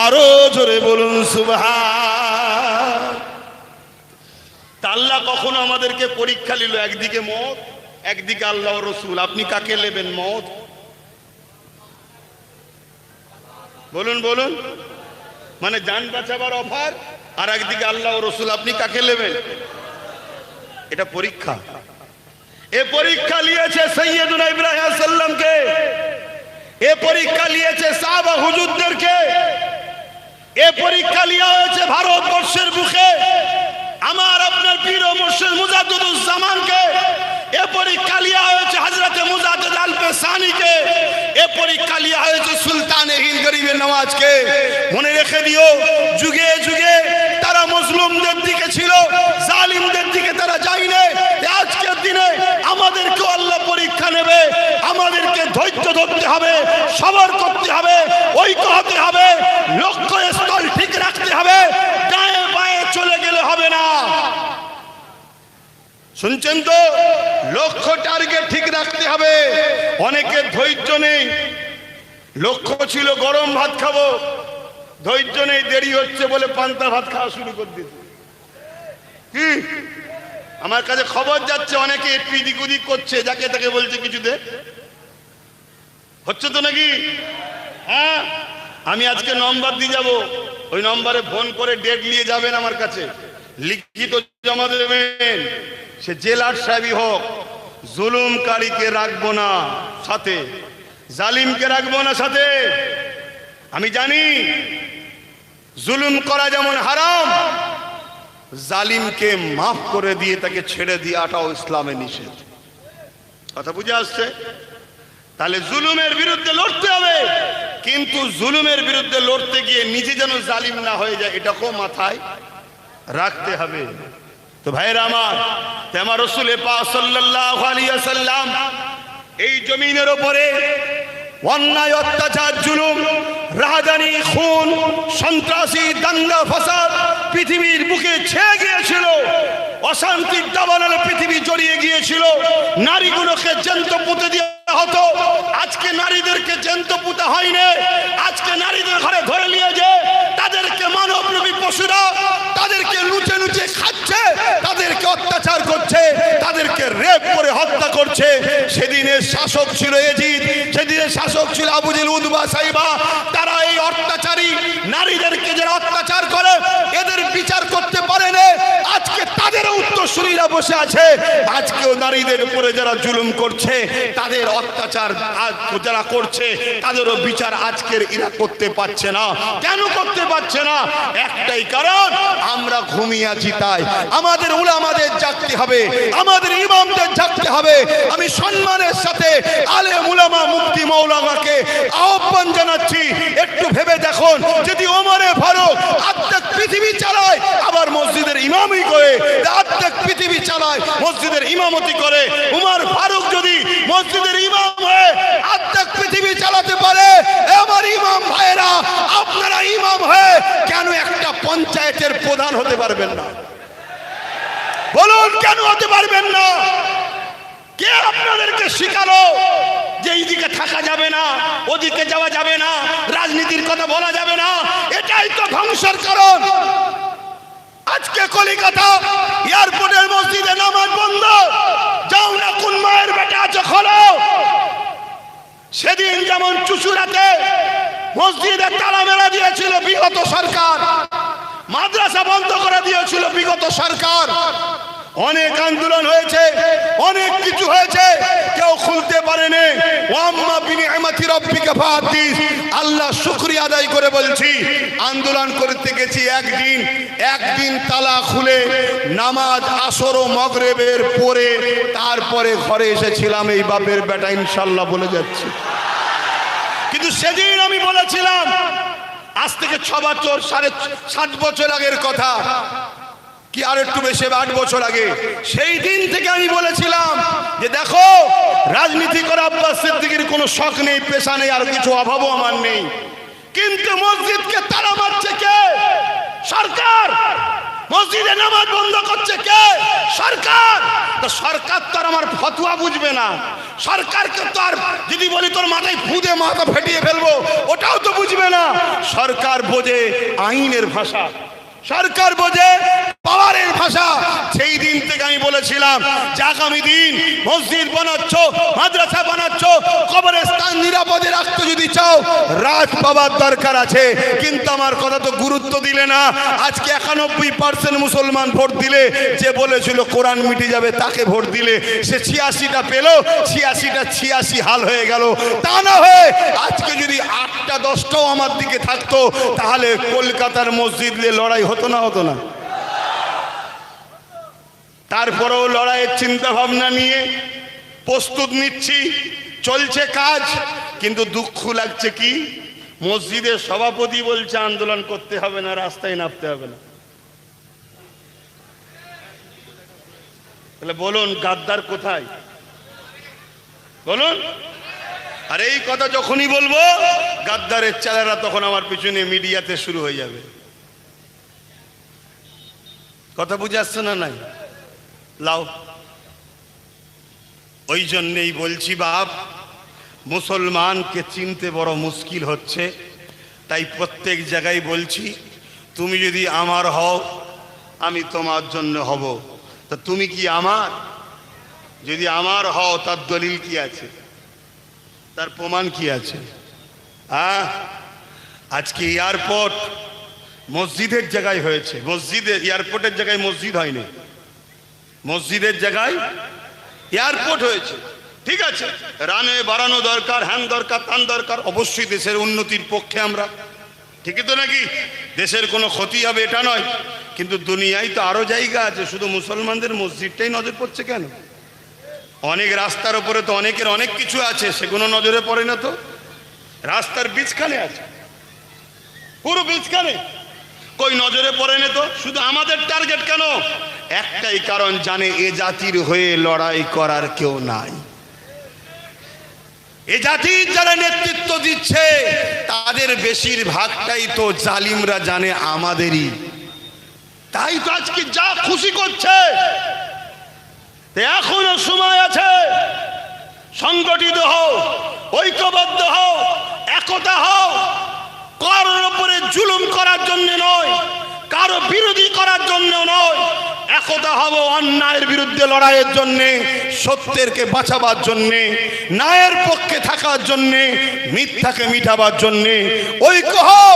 [SPEAKER 1] আরো জোরে বলুন সুবহান। আল্লাহ কখনো আমাদেরকে পরীক্ষা নিল, একদিকে মত, একদিকে আল্লাহ রসুল। আপনি কাকে নেবেন? মত? বলুন বলুন। মানে জান বাঁচাবার অফার, আর একদিকে আল্লাহ রসুল, আপনি কাকে নেবেন? এটা পরীক্ষা। এ পরীক্ষা নিয়েছে সৈয়দুনা ইব্রাহিম আলাইহিস সালামকে, এ পরীক্ষা নিয়েছে সাহাবা হুজুরদেরকে, এ পরীক্ষা লিয়া হয়েছে ভারতবর্ষের বুকে আমার আপনার পীর ও মুর্শিদ মুজাদ্দিদুজ্জামানকে, এ পরীক্ষা লিয়া হয়েছে হযরতে মুজাদ্দিদ আল-পেশানীকে, এ পরীক্ষা লিয়া হয়েছে সুলতানে হিন্দ গরিবে নওয়াজকে। মনে রেখে দিও, যুগে যুগে তারা মুসলিমদের দিকে ছিল, জালিমদের দিকে তারা যায়নি। আজকের দিনে আমাদেরকে আল্লাহ পরীক্ষা নেবে। আমাদেরকে ধৈর্য ধরতে হবে, সবর করতে হবে, ঐক্য হতে হবে, লক্ষ্য স্থল ঠিক রাখতে হবে। ডায়ে বায়ে চলে গেলে হবে না। শুনছেন তো? লক্ষ্য টার্গেট ঠিক রাখতে হবে। অনেকের ধৈর্য নেই। লক্ষ্য ছিল গরম ভাত খাবো, ধৈর্য নেই, দেরি হচ্ছে বলে পান্তা ভাত খাওয়া শুরু করে দিতে। কি আমার কাছে খবর যাচ্ছে, অনেকে একটু এদিক ওদিক করছে, যাকে তাকে বলছে কিছু দে। হচ্ছে তো নাকি? হ্যাঁ, আমি আজকে নম্বর দিয়ে যাব, ওই নম্বরে ফোন করে ডেট নিয়ে যাবেন আমার কাছে, লিখিত জমা দেবেন। সে জেলার সাহেবই হোক, জুলুমকারীকে রাখবো না সাথে, জালিমকে রাখবো না সাথে। আমি জানি জুলুম করা যেমন হারাম, জালিমকে মাফ করে দিয়ে তাকে ছেড়ে দিয়াটাও ইসলামে নিষেধ। কথা বুঝে আসছে? তাহলে জুলুমের বিরুদ্ধে লড়তে হবে, কিন্তু জুলুমের বিরুদ্ধে লড়তে গিয়ে নিজে যেন জালিম না হয়ে যায়, এটাকেও মাথায় রাখতে হবে। তো ভাইরা আমার রাসূল পাক সাল্লাল্লাহু আলাইহি ওয়াসাল্লাম এই জমিনের উপরে অন্যায়, অত্যাচার, জুলুম, রাহাজানি, খুন, সন্ত্রাসী, দাঙ্গা ফাসাদ পৃথিবীর বুকে ছেয়ে গিয়েছিল। অশান্তির দাবানলে পৃথিবী জড়িয়ে গিয়েছিল। নারীগুলোকে জ্যান্ত পুঁতে দেওয়া হতো। আজকে নারীদেরকে জ্যান্ত পুঁতা হয়নি। আজকে নারীদের ঘরে ধরে নিয়ে যে তাদেরকে মানবরূপী পশুরা তাদেরকে লুচে লুচে খাচ্ছে, তাদেরকে অত্যাচার করছে, তাদেরকে রেপ করে হত্যা করছে। সেদিনের শাসক ছিল ইয়াজিদ, সেদিনের শাসক ছিল আবু জেহেল, উতবা, সাইবা। তারা এই অত্যাচারী নারীদেরকে যারা অত্যাচার করে এদের বিচার করতে পারে না। আজকে তাদের উত্তর উত্তরসূরিরা বসে আছে, আজকেও নারীদের উপরে যারা জুলুম করছে, তাদের অত্যাচার যারা করছে, তাদেরও বিচার আজকের এরা করতে পারছে না। কেন করতে পারছে না? একটাই কারণ, আমরা ঘুমিয়ে আছি। তাই আমাদের উলামাদের জাগতে হবে, আমাদের ইমামদের জাগতে হবে। আমি সম্মানের সাথে আলেম উলামা মুফতি মাওলানাকে আহ্বান জানাচ্ছি, একটু ভেবে দেখুন, যদি ওমরে ফারুক আর্ধেক পৃথিবী চালায়, আবার মসজিদের ইমামই করে আর্ধেক পৃথিবী চালায়, মসজিদের ইমামতি করে, উমর ফারুক যদি মসজিদের ইমাম হয়ে আর্ধেক পৃথিবী চালাতে পারে, আমার ইমাম ভাইরা আপনারা ইমাম হয়ে কেন একটা পঞ্চায়েতের প্রধান হতে পারবেন না? বলুন, কেন হতে পারবেন না? কে আপনাদেরকে শিখালো যে এইদিকে থাকা যাবে না, ওদিকে যাওয়া যাবে না, রাজনীতির কথা বলা যাবে না? এটাই তো ধ্বংসের কারণ। আজকে কলিকাতা এয়ারপোর্টের মসজিদে নামাজ বন্ধ। যাও না, কোন মায়ের বেটা আছে খোলো। সেদিন যেমন চুচুড়াতে মসজিদে তালা মেলা দিয়েছিল বিগত সরকার, মাদ্রাসা বন্ধ করে দিয়েছিল বিগত সরকার, অনেক আন্দোলন হয়েছে, অনেক কিছু হয়েছে, কেউ খুলতে পারেনি। ওয়াম্মা বিনিআমাতি রাব্বিকা ফাহাদ্দিস। আল্লাহ শুকরিয়া আদায় করে বলছি, আন্দোলন করতে গেছি একদিন তালা খুলে নামাজ আসর ও মাগরিবের পরে তারপরে ঘরে এসেছিলাম। এই বাপের বেটা ইনশাআল্লাহ বলে যাচ্ছি। কিন্তু সেদিন আমি বলেছিলাম, আজ থেকে 6 বছর 7.5 বছর আগের কথা, কি আর একটু বেশি, 8 বছর আগে, সেই দিন থেকে আমি বলেছিলাম যে দেখো, রাজনীতি করা আব্বাস সিদ্দিকীর কোনো শখ নেই, পেশা নেই, আর কিছু অভাবও আমার নেই, কিন্তু মসজিদকে তালা মারছে কে? সরকার। মসজিদে নামাজ বন্ধ করছে কে? সরকার। তো সরকার তো আর আমার ফতোয়া বুঝবে না, সরকারকে তো আর যদি বলি তোর মাথায় ফুদে মাথা ফেটিয়ে ফেলবো, ওটাও তো বুঝবে না। সরকার বোঝে আইনের ভাষা, সরকার বোঝে পাওয়ারের ভাষা। সেই দিন থেকে আমি বলেছিলাম যে আগামী দিন মসজিদ বানাচ্ছ, মাদ্রাসা বানাচ্ছ, কবরস্থান নিরাপদে রাখতে যদি চাও, রাত পাওয়ার দরকার আছে। কিন্তু আমার কথা তো গুরুত্ব দিলে না। আজকে 91% মুসলমান ভোট দিলে, যে বলেছিল কোরআন মিটে যাবে তাকে ভোট দিলে, সে 86টা পেল, 86টা 86 হাল হয়ে গেল। তা না হয়ে আজকে যদি 8টা 10টাও আমার দিকে থাকতো, তাহলে কলকাতার মসজিদ নিয়ে লড়াই হতো না? হতো না? তারপরেও লড়াইয়ের চিন্তা ভাবনা নিয়ে প্রস্তুত নিচ্ছি, চলছে কাজ। কিন্তু দুঃখ লাগছে কি, মসজিদের সভাপতি বলছে আন্দোলন করতে হবে না, রাস্তায় নামতে হবে না। তাহলে বলুন, গাদ্দার কোথায়? বলুন। আর এই কথা যখনই বলবো, গাদ্দারের চালারা তখন আমার পিছনে মিডিয়াতে শুরু হয়ে যাবে। কথা বুঝে আসছে না? নাই লাও। ওই জন্যেই বলছি বাপ, মুসলমানকে চিনতে বড় মুশকিল হচ্ছে। তাই প্রত্যেক জায়গায় বলছি, তুমি যদি আমার হও, আমি তোমার জন্য হব। তা তুমি কি আমার? যদি আমার হও, তার দলিল কি আছে? তার প্রমাণ কি আছে? আজকে এয়ারপোর্ট মসজিদের জায়গায় হয়েছে, মসজিদের এয়ারপোর্টের জায়গায় মসজিদ হয়নি, মসজিদের জায়গায় এয়ারপোর্ট হয়েছে। ঠিক আছে, রানওয়ে বাড়ানো দরকার, হ্যান দরকার, তান দরকার, অবশ্যই দেশের উন্নতির পক্ষে আমরা। ঠিকই তো নাকি? দেশের কোনো ক্ষতি হবে এটা নয়। কিন্তু দুনিয়ায় তো আরো জায়গা আছে, শুধু মুসলমানদের মসজিদটাই নজর পড়ছে কেন? অনেক রাস্তার উপরে তো অনেকের অনেক কিছু আছে, সেগুলো নজরে পড়ে না তো। রাস্তার বীজখানে আছে, পুরো বীজখানে, কই নজরে পড়ে না তো। শুধু আমাদের টার্গেট কেন? একটাই কারণ, জানে এ জাতির হয়ে লড়াই করার কেউ নাই। এ জাতির যারা নেতৃত্ব দিচ্ছে, তাদের বেশিরভাগটাই তো জালিমরা জানে আমাদেরই। তাই তো আজকে যা খুশি করছে। এখনো সময় আছে, সংগঠিত হও, ঐক্যবদ্ধ হও, একতা হও। কারোর উপরে জুলুম করার জন্য নয়, কারো বিরোধী করার জন্য নয়, একতা হব অন্যায়ের বিরুদ্ধে লড়াইয়ের জন্য, সত্যেরকে বাঁচাবার জন্য, ন্যায়ের পক্ষে থাকার জন্য, মিথ্যাকে মিটাবার জন্য। ঐক্য হও।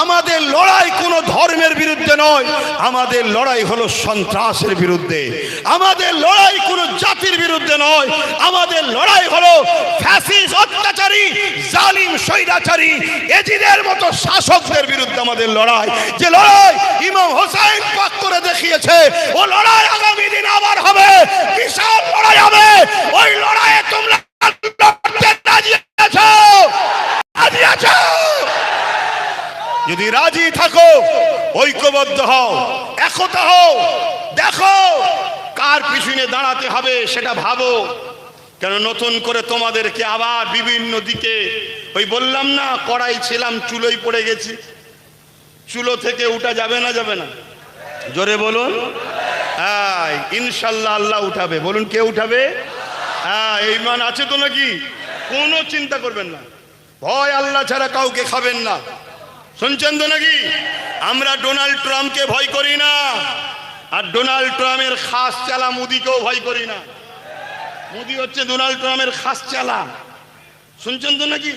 [SPEAKER 1] আমাদের লড়াই কোনো ধর্মের বিরুদ্ধে নয়, আমাদের লড়াই হলো সন্ত্রাসের বিরুদ্ধে। আমাদের লড়াই কোনো জাতির বিরুদ্ধে নয়, আমাদের লড়াই হলো ফ্যাসিস্ট, অত্যাচারী, জালিম, স্বৈরাচারী, এজিদের মতো শাসকদের বিরুদ্ধে আমাদের লড়াই। যে লড়াই ইমাম হোসেন পাক করে দেখিয়েছে, ও লড়াই আগামী দিন আবার হবে, বিশাল লড়াই হবে। ওই লড়াইয়ে তোমরা লড়তে রাজি আছো? রাজি আছো? যদি রাজি থাকো ঐক্যবদ্ধ হও, একতা হও। দেখো কার পিছনে দাঁড়াতে হবে সেটা ভাবো। কেন নতুন করে তোমাদেরকে আবার বিভিন্ন দিকে, ওই বললাম না কড়াই ছিলাম চুলোই পড়ে গেছি, চুলো থেকে উঠা যাবে না? যাবে না? জোরে বলুন। হ্যাঁ ইনশাল্লাহ আল্লাহ উঠাবে। বলুন কে উঠাবে? হ্যাঁ ঈমান আছে তো নাকি? কোনো চিন্তা করবেন না, ভয় আল্লাহ ছাড়া কাউকে খাবেন না। শুনছেন তো নাকি? আমরা ডোনাল্ড ট্রাম্পকে ভয় করি না, আর ডোনাল্ড ট্রাম্পের খাস চালা মোদিকেও ভয় করি না। মোদি হচ্ছে ডোনাল্ড ট্রাম্পের খাস চালা। শুনছেন তো নাকি?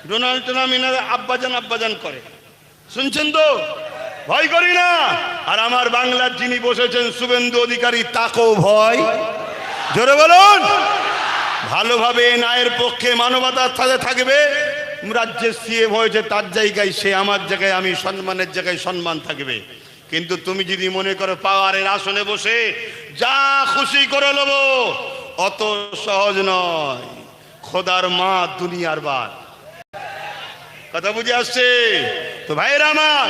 [SPEAKER 1] ডোনাল্ড ট্রাম্প এনারা আব্বাজান আব্বাজান করে। শুনছেন তো? ভয় করি না। আর আমার বাংলার যিনি বসেছেন শুভেন্দু অধিকারী, তাকেও ভয়। জোরে বলুন। ভালোভাবে ন্যায়ের পক্ষে মানবতার সাথে থাকবে। রাজ্যের সিএম হয়েছে, তার জায়গায় সে, আমার জায়গায় আমি, সম্মানের জায়গায় সম্মান থাকবে। কিন্তু তুমি যদি মনে করো পাওয়ারের আসনে বসে যা খুশি করে নেব, অত সহজ নয়। খোদার মা দুনিয়ার বাদ। কথা বুঝে আসছে তো ভাইরা আমার?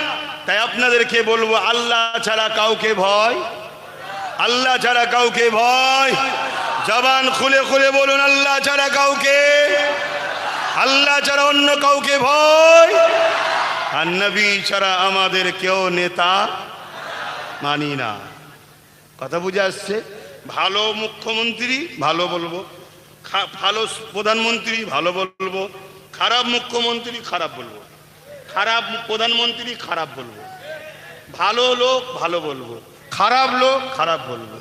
[SPEAKER 1] তাই আপনাদেরকে বলবো, আল্লাহ ছাড়া কাউকে ভয়, আল্লাহ ছাড়া কাউকে ভয়। জবান খুলে খুলে বলুন, আল্লাহ ছাড়া কাউকে, আল্লাহ ছাড়া অন্য কাউকে ভয়। আর নবী ছাড়া আমাদের কেউ নেতা মানি না। কথা বুঝে আসছে? ভালো মুখ্যমন্ত্রী ভালো বলবো, ভালো প্রধানমন্ত্রী ভালো বলবো, খারাপ মুখ্যমন্ত্রী খারাপ বলবো, খারাপ প্রধানমন্ত্রী খারাপ বলবো, ভালো লোক ভালো বলবো, খারাপ লোক খারাপ বলবো,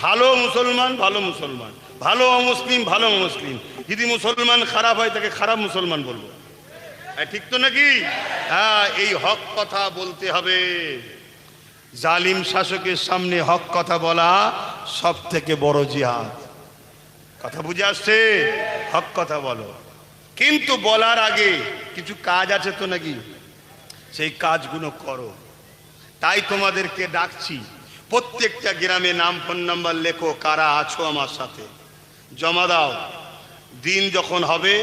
[SPEAKER 1] ভালো মুসলমান ভালো মুসলমান, ভালো অমুসলিম ভালো মুসলিম। যদি মুসলমান খারাপ হয় তাকে খারাপ মুসলমান বলবো। ঠিক তো নাকি? হ্যাঁ, এই হক কথা বলতে হবে। জালিম শাসকের সামনে হক কথা বলা সব থেকে বড় জিহাদ। কথা বুঝে আসছে? হক কথা বলো, কিন্তু বলার আগে কিছু কাজ আছে তো নাকি? সেই কাজগুলো করো। তাই তোমাদেরকে ডাকছি, প্রত্যেকটা গ্রামে নাম ফোন নাম্বার লেখো, কারা আছো আমার সাথে জমা দাও। দিন যখন হবে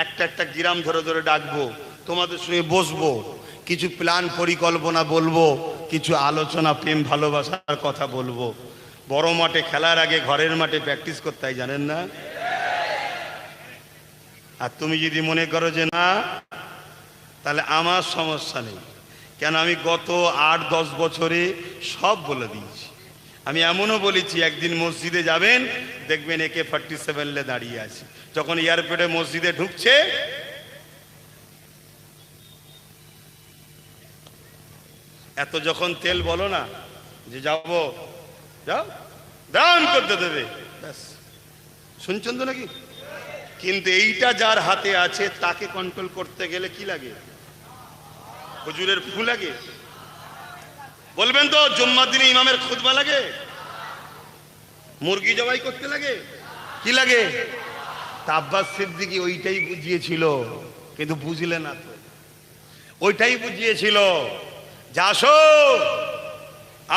[SPEAKER 1] একটা একটা গ্রাম ধরে ধরে ডাকবো, তোমাদের সঙ্গে বসবো, কিছু প্ল্যান পরিকল্পনা বলবো, কিছু আলোচনা প্রেম ভালোবাসার কথা বলবো। বড় মাঠে খেলার আগে ঘরের মাঠে প্র্যাকটিস করতে হয়, জানেন না? আর তুমি যদি মনে করো যে না, তাহলে আমার সমস্যা নেই। কেন আমি গত 8-10 বছরে সব বলে দিয়েছি। আমি এমনও বলেছি, একদিন মসজিদে যাবেন দেখবেন AK-47 দাঁড়িয়ে আছে। যখন এয়ারপোর্টে মসজিদে ঢুকছে, এত যখন তেল বলো না যে যাবো, যাও দান করতে দেবে, ব্যাস। শুনছেন তো নাকি? কিন্তু এইটা যার হাতে আছে তাকে কন্ট্রোল করতে গেলে কি লাগে? হুজুরের ফু লাগে? বলবেন তো জুম্মার দিনে ইমামের খুতবা লাগে? মুরগি জবাই করতে লাগে? কি লাগে? আব্বাস সিদ্দিকী ওইটাই বুঝিয়েছিল, কিন্তু বুঝলে না তো। ওইটাই বুঝিয়েছিল যে আসো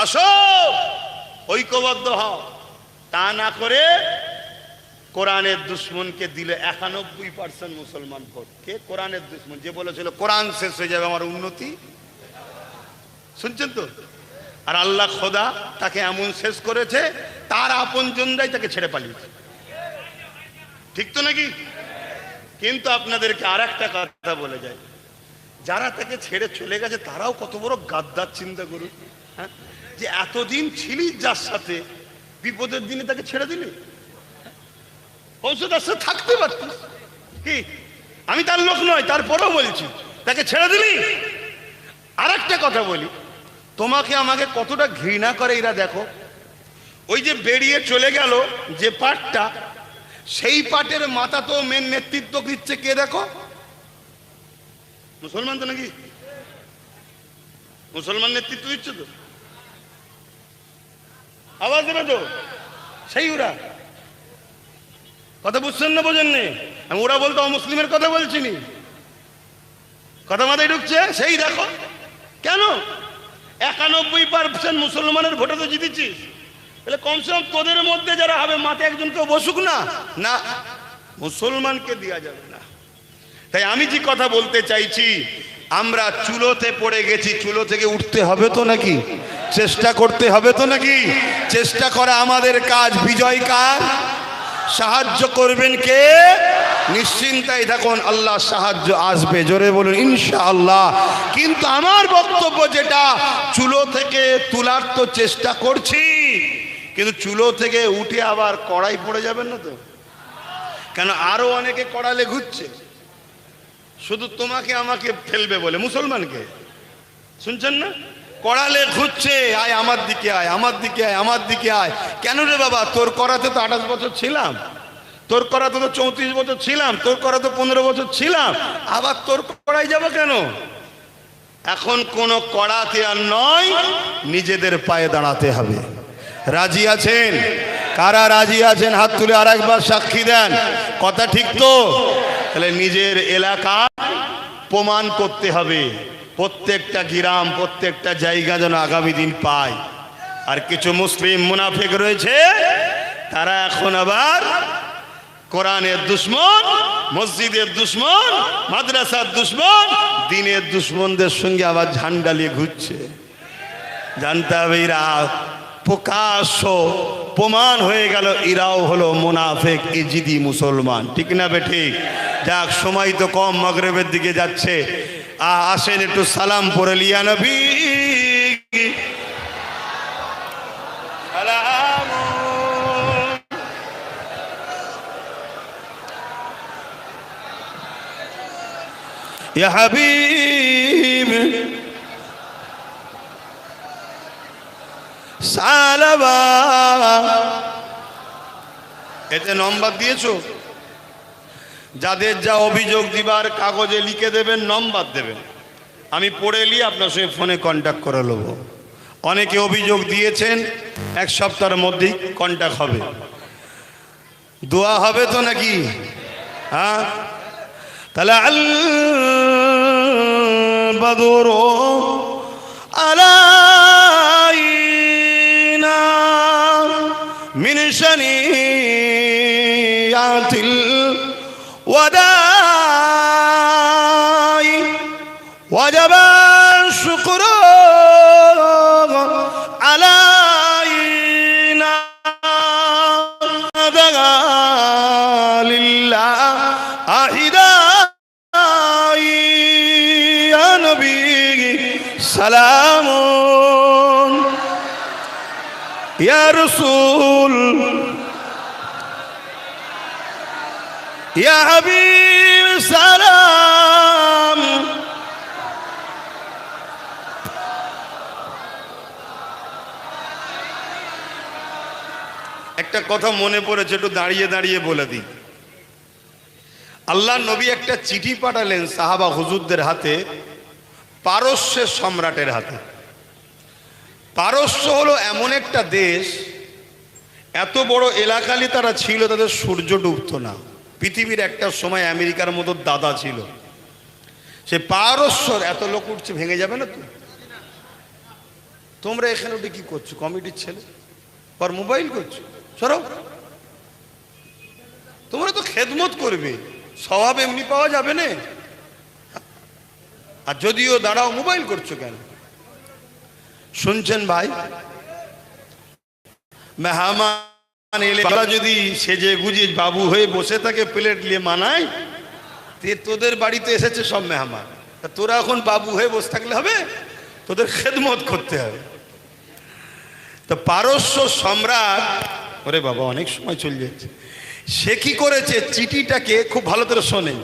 [SPEAKER 1] আসো ঐক্যবদ্ধ হও। তা না করে কোরআনের দুশ্মনকে দিলে 91% মুসলমান ভোট। কে কোরআনের দুশ্মন? যে বলেছিল কোরআন শেষ হয়ে যাবে আমার উন্নতি। শুনছেন তো? আর আল্লাহ খোদা তাকে এমন শেষ করেছে, তার আপনজনরাই তাকে ছেড়ে পালিয়েছে। ঠিক তো নাকি? কিন্তু আপনাদেরকে আর একটা কথা বলে যায়, যারা তাকে ছেড়ে চলে গেছে তারাও কত বড় গাদ্দার, চিন্তা করুন। হ্যাঁ, যে এতদিন ছিলি যার সাথে, বিপদের দিনে তাকে ছেড়ে দিলি, তার সাথে থাকতে পারতিস কি? আমি তার লোক নয়, তারপরেও বলছি তাকে ছেড়ে দিলি। আর একটা কথা বলি, তোমাকে আমাকে কতটা ঘৃণা করে এরা দেখো। ওই যে বেরিয়ে চলে গেল যে পাটটা, সেই পাটের মাথা তো মেন নেতৃত্ব দিচ্ছে কে দেখো? মুসলমান তো নাকি? মুসলমান নেতৃত্ব দিচ্ছে তো, আওয়াজ দেবে তো সেই ওরা। কথা বুঝছেন না বোঝেননি? আমি ওরা বলতো অমুসলিমের কথা বলছিনি, কথা মাথায় ঢুকছে? সেই দেখো কেন 91% মুসলমানের ভোটে তো জিতেছিস, তাহলে কমসে কম তোদের মধ্যে যারা হবে মাথায় একজন কেউ বসুক না। না, মুসলমানকে দেওয়া যাবে না। তাই আমি যে কথা বলতে চাইছি, আমরা চুলোতে পড়ে গেছি, চুলো থেকে উঠতে হবে তো নাকি? চেষ্টা করতে হবে তো নাকি? চেষ্টা করা আমাদের কাজ। বিজয় কার? সাহায্য করবেন কে? নিশ্চিন্তায় থাকুন, আল্লাহ সাহায্য আসবে। জোরে বলুন ইনশাআল্লাহ। কিন্তু আমার বক্তব্য যেটা, চুলো থেকে তোলার তো চেষ্টা করছি, কিন্তু চুলো থেকে উঠে আবার কড়াই পড়ে যাবেন না তো? কেন আরো অনেকে কড়ালে ঘুরছে, শুধু তোমাকে আমাকে ফেলবে বলে। মুসলমানকে শুনছেন না? কড়ালে ঘুরছে, আয় আমার দিকে আয়, আমার দিকে আয়, আমার দিকে আয়। কেন রে বাবা? তোর করাতে তো 28 বছর ছিলাম, তোর করাতে তো 34 বছর ছিলাম, তোর করাতে 15 বছর ছিলাম, আবার তোর কড়াই যাবো কেন? এখন কোন কড়াতে আর নয়, নিজেদের পায়ে দাঁড়াতে হবে। রাজি আছেন? কারা রাজি আছেন হাত তুলে আর একবার সাক্ষী দেন। কথা ঠিক তো? তাহলে নিজের এলাকা প্রমাণ করতে হবে, প্রত্যেকটা গ্রাম, প্রত্যেকটা জায়গা যেন আগামী দিন পায়। আর কিছু মুসলিম মুনাফিক রয়েছে, তারা এখন আবার কোরআনের দুশ্মন, মসজিদের দুশ্মন, মাদ্রাসার দুশ্মন, দিনের দুশ্মনদের সঙ্গে আবার ঝান্ডা নিয়ে ঘুরছে। জানতে হবে এরা প্রকাশ্য প্রমাণ হয়ে গেল, এরাও হলো মুনাফিক, ইজিদি মুসলমান। ঠিক না বে ঠিক? যাক, সময় তো কম, মাগরিবের দিকে যাচ্ছে। আসেন একটু সালাম পড়ে লিয়া নবী সালাম। ইয়া হাবিব সালাবা। এতে নম্বর দিয়েছো? যাদের যা অভিযোগ দিবার কাগজে লিখে দেবেন, নম্বর দেবেন, আমি পড়ে নিয়ে আপনার সঙ্গে ফোনে কন্ট্যাক্ট করে নেব। অনেকে অভিযোগ দিয়েছেন, 1 সপ্তাহের মধ্যেই কন্ট্যাক্ট হবে। দোয়া হবে তো নাকি? হ্যাঁ, তাহলে আল বাদরু আলাইনা মিন শানিয়াতিল ওয়াদাই ওয়াজাবা শুকরু আলাইনা লিল্লাহ আহিদাই ইয়া নবী সালামুন ইয়া রাসূল ইয়া হাবিব সালাম। একটা কথা মনে পড়েছে, একটু দাঁড়িয়ে দাঁড়িয়ে বলে দিই। আল্লাহ নবী একটা চিঠি পাঠালেন সাহাবা হুজুরদের হাতে, পারস্যের সম্রাটের হাতে। পারস্য হলো এমন একটা দেশ, এত বড় এলাকালি তারা ছিল, তাদের সূর্য ডুবতো না। পৃথিবীর একটা সময় আমেরিকার মতো দাদা ছিল। সে পারস্যর এত লোক উঠছে, ভেঙে যাবে না তো? তোমরা এখানে উঠে কি করছো? কমিটির ছেলে পর মোবাইল করছো, সরো। তোমরা তো খেদমত করবে, স্বভাব এমনি পাওয়া যাবে না। আর যদিও দাঁড়াও, মোবাইল করছো কেন? শুনছেন ভাই? মেহমান এলে যদি সেজে গুজে বাবু হয়ে বসে থাকে, প্লেট নিয়ে মানায়, তোদের বাড়িতে এসেছে সব মেহমান, তোরা এখন বাবু হয়ে বসে থাকলে হবে? তোদের খেদমত করতে হবে। তো পারস্য সম্রাট, ওরে বাবা অনেক সময় চলে যাচ্ছে, সে কি করেছে, চিঠিটাকে খুব ভালো করে শোনেন,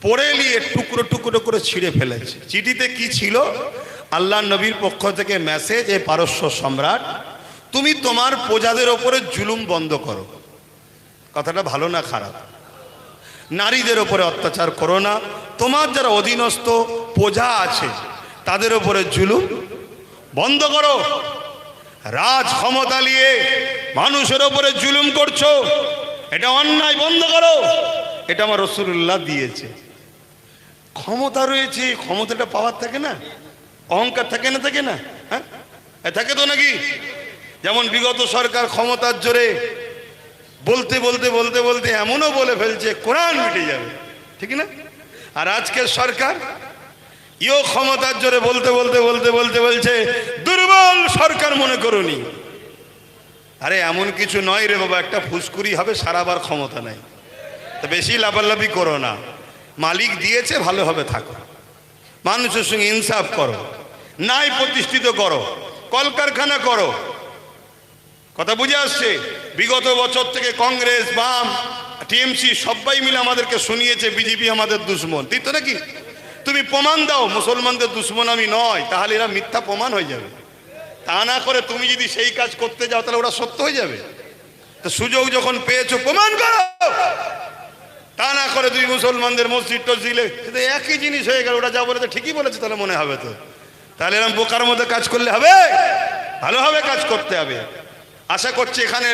[SPEAKER 1] পড়ে নিয়ে টুকরো টুকরো করে ছিঁড়ে ফেলেছে। চিঠিতে কি ছিল? আল্লাহ নবীর পক্ষ থেকে মেসেজ, এ পারস্য সম্রাট, তুমি তোমার প্রজাদের ওপরে জুলুম বন্ধ করো। কথাটা ভালো না খারাপ? নারীদের ওপরে অত্যাচার করো না, তোমার যারা অধীনস্থ প্রজা আছে তাদের ওপরে জুলুম বন্ধ করো। রাজ ক্ষমতা নিয়ে মানুষের ওপরে জুলুম করছো, এটা অন্যায়, বন্ধ করো। এটা আমার রাসূলুল্লাহ দিয়েছে। ক্ষমতা রয়েছে, ক্ষমতাটা পাওয়ার থাকে না, অহংকার থাকে না? থাকে না? হ্যাঁ, থাকে তো নাকি? যেমন বিগত সরকার ক্ষমতার জোরে বলতে বলতে বলতে বলতে এমনও বলে ফেলছে কোরআন মিটে যাবে, ঠিক না? আর আজকের সরকার ইও ক্ষমতার জোরে বলতে বলতে বলতে বলতে বলছে দুর্বল সরকার মনে করুনি। আরে এমন কিছু নয় রে বাবা, একটা ফুসকুরি হবে, সারাবার ক্ষমতা নাই। তো বেশি লাফালাফি করো না, মালিক দিয়েছে ভালোভাবে থাকো, মানুষের সঙ্গে ইনসাফ করো, ন্যায় প্রতিষ্ঠিত করো, কলকারখানা করো। কথা বুঝে আসছে? বিগত বছর থেকে কংগ্রেস, বাম, টিএমসি সবাই মিলে আমাদেরকে শুনিয়েছে বিজেপি আমাদের দুশ্মন, ঠিক তো নাকি? তুমি প্রমাণ দাও মুসলমানদের দুশ্মন আমি নয়, তাহলে এরা মিথ্যা প্রমাণ হয়ে যাবে। তা না করে তুমি যদি সেই কাজ করতে যাও তাহলে ওরা সত্য হয়ে যাবে। তো সুযোগ যখন পেয়েছো প্রমাণ করো। তা না করে তুমি মুসলমানদের মসজিদ টসজিদে একই জিনিস হয়ে গেল, ওরা যা বলেছে ঠিকই বলেছে তাহলে মনে হবে। তো তাহলে এরকম বোকার মধ্যে কাজ করলে হবে? ভালোভাবে কাজ করতে হবে। আশা করছি এখানে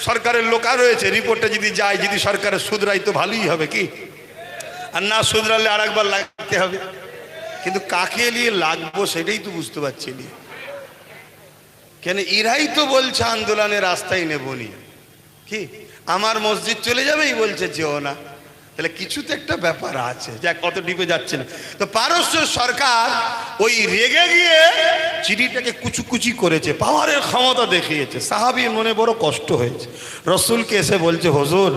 [SPEAKER 1] সরকারের লোক আর রয়েছে, রিপোর্টটা যদি যায়, যদি সরকারের শুধরাই তো ভালোই হবে, কি? আর না শুধরালে আর একবার লাগতে হবে। কিন্তু কাকে নিয়ে লাগবো সেটাই তো বুঝতে পারছি না। কেন এরাই তো বলছে আন্দোলনের রাস্তায় নেবনি, কি আমার মসজিদ চলে যাবেই বলছে যেও না, তাহলে কিছু তো একটা ব্যাপার আছে। যা কত ডিপে যাচ্ছে না। তো পারস্য সরকার ওই রেগে গিয়ে চিঠিটাকে কুচুকুচি করেছে, পাওয়ারের ক্ষমতা দেখিয়েছে। সাহাবীর মনে বড় কষ্ট হয়েছে, রসুলকে এসে বলছে হুজুর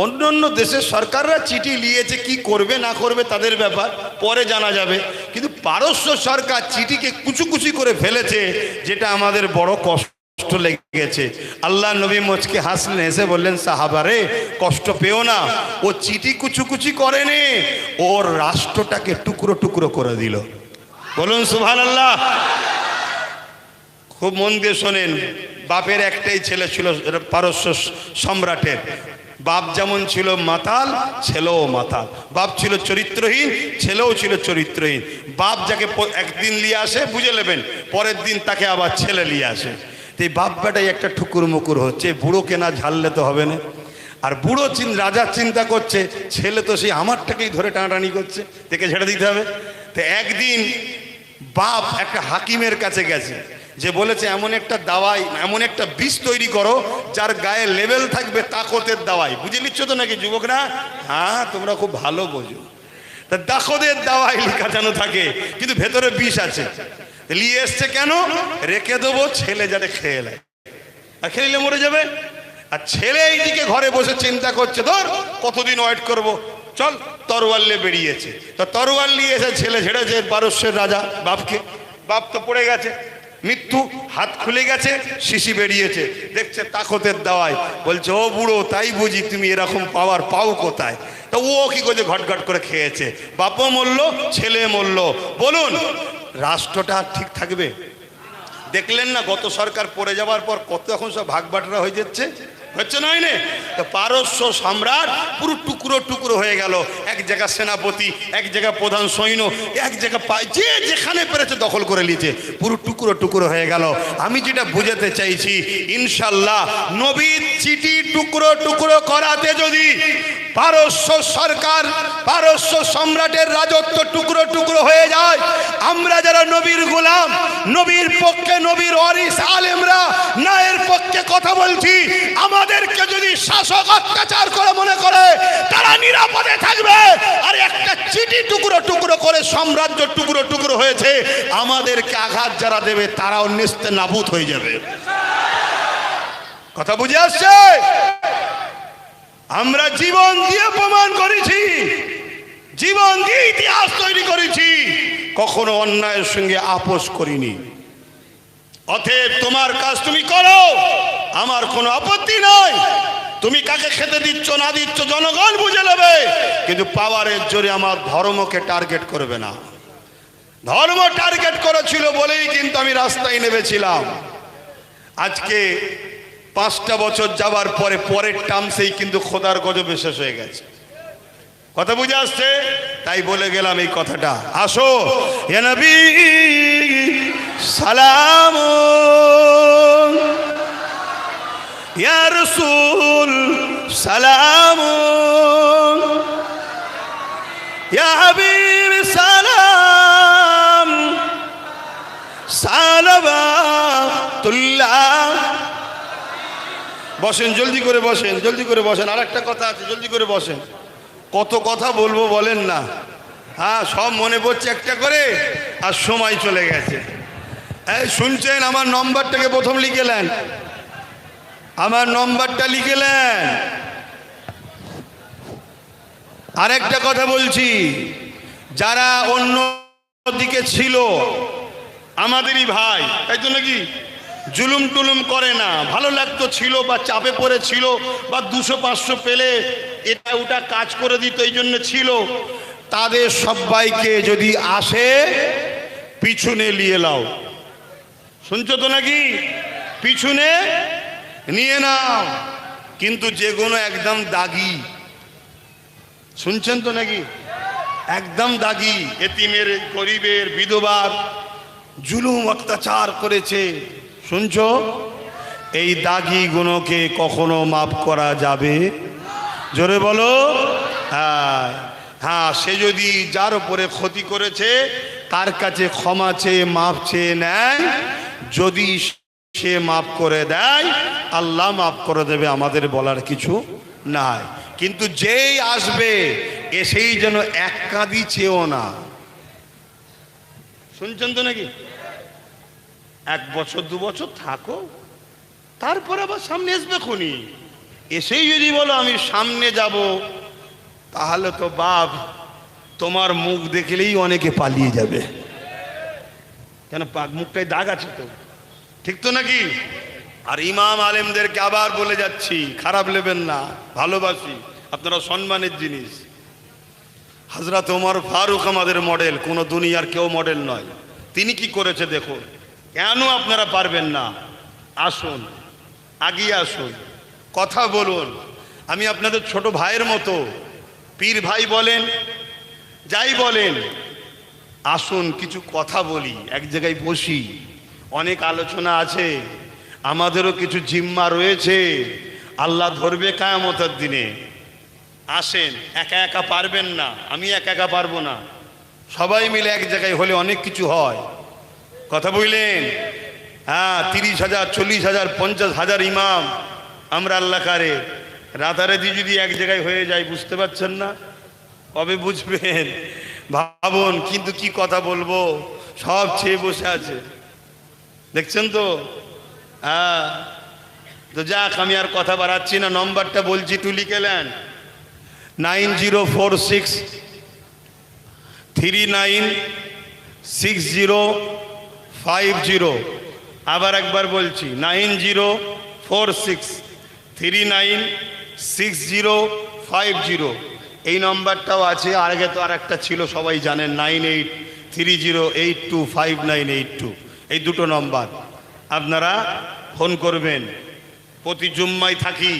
[SPEAKER 1] অন্য অন্য দেশের সরকাররা চিঠি লিয়েছে, কি করবে না করবে তাদের ব্যাপার, পরে জানা যাবে, কিন্তু পারস্য সরকার চিঠিকে কুচুকুচি করে ফেলেছে, যেটা আমাদের বড় কষ্ট লেগেছে। আল্লাহ নবী মুচকে হাসলেন, এসে বললেন সাহাবারে কষ্ট পেও না, ও চিঠি কুচুকুচি করেনি, ওর রাষ্ট্রটাকে টুকরো টুকরো করে দিল। বলুন সুবহানাল্লাহ। খুব মন দিয়ে শোনেন, বাপের একটাই ছেলে ছিল পারস্য সম্রাটের। বাপ যেমন ছিল মাতাল, ছেলেও মাতাল। বাপ ছিল চরিত্রহীন, ছেলেও ছিল চরিত্রহীন। বাপ যাকে একদিন নিয়ে আসে বুঝে নেবেন, পরের দিন তাকে আবার ছেলে নিয়ে আসে। তো এই বাপ বেটাই একটা ঠুকুর মুকুর হচ্ছে, বুড়োকে না ঝাললে তো হবে না। আর বুড়ো রাজার চিন্তা করছে, ছেলে তো সেই আমারটাকেই ধরে টানাটানি করছে, তাকে ছেড়ে দিতে হবে। তো একদিন বাপ একটা হাকিমের কাছে গেছে, যে বলেছে এমন একটা দাওয়াই, এমন একটা বিষ তৈরি করো যার গায়ে লেভেল থাকবে তাকতের দাওয়াই। বুঝে নিচ্ছ তো নাকি যুবকরা? হ্যাঁ, তোমরা খুব ভালো বোঝো। তা তাকতের দাওয়াই লেখা যেন থাকে, কিন্তু ভেতরে বিষ আছে। নিয়ে এসছে কেন? রেখে দেবো, ছেলে যাতে খেয়ে নেয়, আর খেলে মরে যাবে। আর ছেলে এইদিকে ঘরে বসে চিন্তা করছে, ধর কতদিন ওয়েট করব, চল তরোয়াল নিয়ে বেরিয়েছে। তো তরোয়াল নিয়ে এসে ছেলে ছেড়েছে পারস্যের রাজা বাপকে। বাপ তো পড়ে গেছে, মৃত্যু, হাত খুলে গেছে, শিশি বেরিয়েছে, দেখছে তাকতের দাওয়াই। বলছে ও বুড়ো, তাই বুঝি তুমি এরকম পাওয়ার পাও কোথায়? তো ও কি করে ঘটঘট করে খেয়েছে, বাপও মরল, ছেলে মরল। বলুন রাষ্ট্রটা ঠিক থাকবে? দেখলেন না গত সরকার পড়ে যাওয়ার পর কত এখন সব ভাগ বাটরা হয়ে যাচ্ছে, হচ্ছে নয় না? তো পারস্য সম্রাট পুরো টুকরো টুকরো হয়ে গেল। এক জায়গা সেনাপতি, এক জায়গা প্রধান সৈন্য, এক জায়গা যে যেখানে পেরেছে দখল করে নিয়েছে, পুরো টুকরো টুকরো হয়ে গেল। আমি যেটা বুঝাতে চাইছি, ইনশাল্লাহ নবীর চিঠি টুকরো টুকরো করাতে যদি পারস্য সরকার, পারস্য সম্রাটের রাজত্ব টুকরো টুকরো হয়ে যায়, আমরা যারা নবীর গোলাম, নবীর পক্ষে, নবীর ওয়ারিস আলেমরা ন্যায়ের পক্ষে কথা বলছি, আমাদেরকে যদি শাসক অত্যাচার করে মনে করে তারা নিরাপদে থাকবে। আর একটা চিঠি টুকরো টুকরো করে সাম্রাজ্য টুকরো টুকরো হয়েছে, আমাদেরকে আঘাত যারা দেবে তারাও নিস্তে নাবুদ হয়ে যাবে। কথা বুঝে আসছে? আমরা জীবন দিয়ে প্রমাণ করেছি, জীবন দিয়ে ইতিহাস তৈরি করেছি, কখনো অন্যায়ের সঙ্গে আপোষ করিনি। অতএব তোমার কাজ তুমি করো, আমার কোনো আপত্তি নয়। তুমি কাকে খেতে দিচ্ছ না দিচ্ছ জনগণ বুঝে নেবে, কিন্তু পাওয়ারের জোরে আমার ধর্মকে টার্গেট করবে না। ধর্ম টার্গেট করেছিল বলেই কিন্তু আমি রাস্তায় নেমেছিলাম। আজকে 5টা বছর যাওয়ার পরে পরের টার্মসেই কিন্তু খোদার গজবে শেষ হয়ে গেছে। কথা বুঝে আসছে? তাই বলে গেলাম এই কথাটা। আসো ইয়া নবী সালাম, ইয়া রাসূল সালাম, ইয়া হাবিব সালাম, সালাওয়াতুল্লাহ। বসেন, জলদি করে বসেন, জলদি করে বসেন। আর একটা কথা আছে, জলদি করে বসেন। কত কথা বলবো বলেন না? হ্যাঁ, সব মনে পড়ছে একটা করে, আর সময় চলে গেছে। এই শুনছেন? আমার নম্বরটাকে প্রথম লিখে নেন, আমার নম্বরটা লিখে নেন। আরেকটা কথা বলছি, যারা অন্য দিকে ছিল আমাদেরই ভাই, তাই তো নাকি জুলুম টুলুম করে না, ভালো লাগতো ছিল বা চাপে পড়ে ছিল বা 200-500 পেলে এটা ওটা কাজ করে দিত, এই জন্য ছিল, তাদের সবাইকে যদি আসে পিছনে নিয়ে নাও। শুনছো তো নাকি? পিছনে নিয়ে নাও। কিন্তু যেগুলো একদম দাগি, শুনছেন তো নাকি, একদম দাগি, এতিমের, গরিবের, বিধবার জুলুম অত্যাচার করেছে, শুনছো? এই দাগি গুণকে কখনো মাফ করা যাবে? জোরে বলো। হ্যাঁ হ্যাঁ, সে যদি যার উপরে ক্ষতি করেছে তার কাছে ক্ষমা চেয়ে মাফ চেয়ে নেয়, যদি সে মাফ করে দেয় আল্লাহ মাফ করে দেবে, আমাদের বলার কিছু নাই। কিন্তু যেই আসবে এসেই যেন এক কাঁদি চেয়েও না। শুনছেন তো নাকি? 1 বছর 2 বছর থাকো, তারপর আবার সামনে আসবে খুনি। এসেই যদি বলো আমি সামনে যাব, তাহলে তো বাপ তোমার মুখ দেখলেই অনেকে পালিয়ে যাবে। কেন? মুখটায় দাগ আছে তো, ঠিক তো নাকি? আর ইমাম আলেমদেরকে আবার বলে যাচ্ছি, খারাপ নেবেন না, ভালোবাসি, আপনারা সম্মানের জিনিস। হযরত ওমর ফারুক আমাদের মডেল, কোনো দুনিয়ার কেউ মডেল নয়। তিনি কি করেছে দেখুন। কেন আপনারা পারবেন না? আসুন, আগিয়ে আসুন, কথা বলুন। আমি আপনাদের ছোট ভাইয়ের মতো, পীর ভাই বলেন, যাই বলেন, আসুন কিছু কথা বলি, এক জায়গায় বসি। অনেক আলোচনা আছে, আমাদেরও কিছু জিম্মা রয়েছে, আল্লাহ ধরবে কিয়ামতের দিনে। আসেন, একা একা পারবেন না, আমি একা একা পারবো না, সবাই মিলে এক জায়গায় হলে অনেক কিছু হয়। কথা বললেন? হ্যাঁ, 30,000, 40,000, 50,000 ইমাম আমরা আল্লাহ কারে, রাতারাতি যদি এক জায়গায় হয়ে যায়, বুঝতে পারছেন না? কবে বুঝবেন ভাবুন। কিন্তু কি কথা বলবো, সব ছেয়ে বসে আছে, দেখছেন তো? হ্যাঁ, তো যাক, আমি আর কথা বাড়াচ্ছি না, নম্বরটা বলছি, একটু লিখে নেন। 9046396050। আবার একবার বলছি, 9046396050। এই নম্বরটাও আছে, আর আগে তো আর একটা ছিল, সবাই জানেন, 9830825982। এই দুটো নম্বর আপনারা ফোন করবেন। প্রতি জুম্মায় থাকি,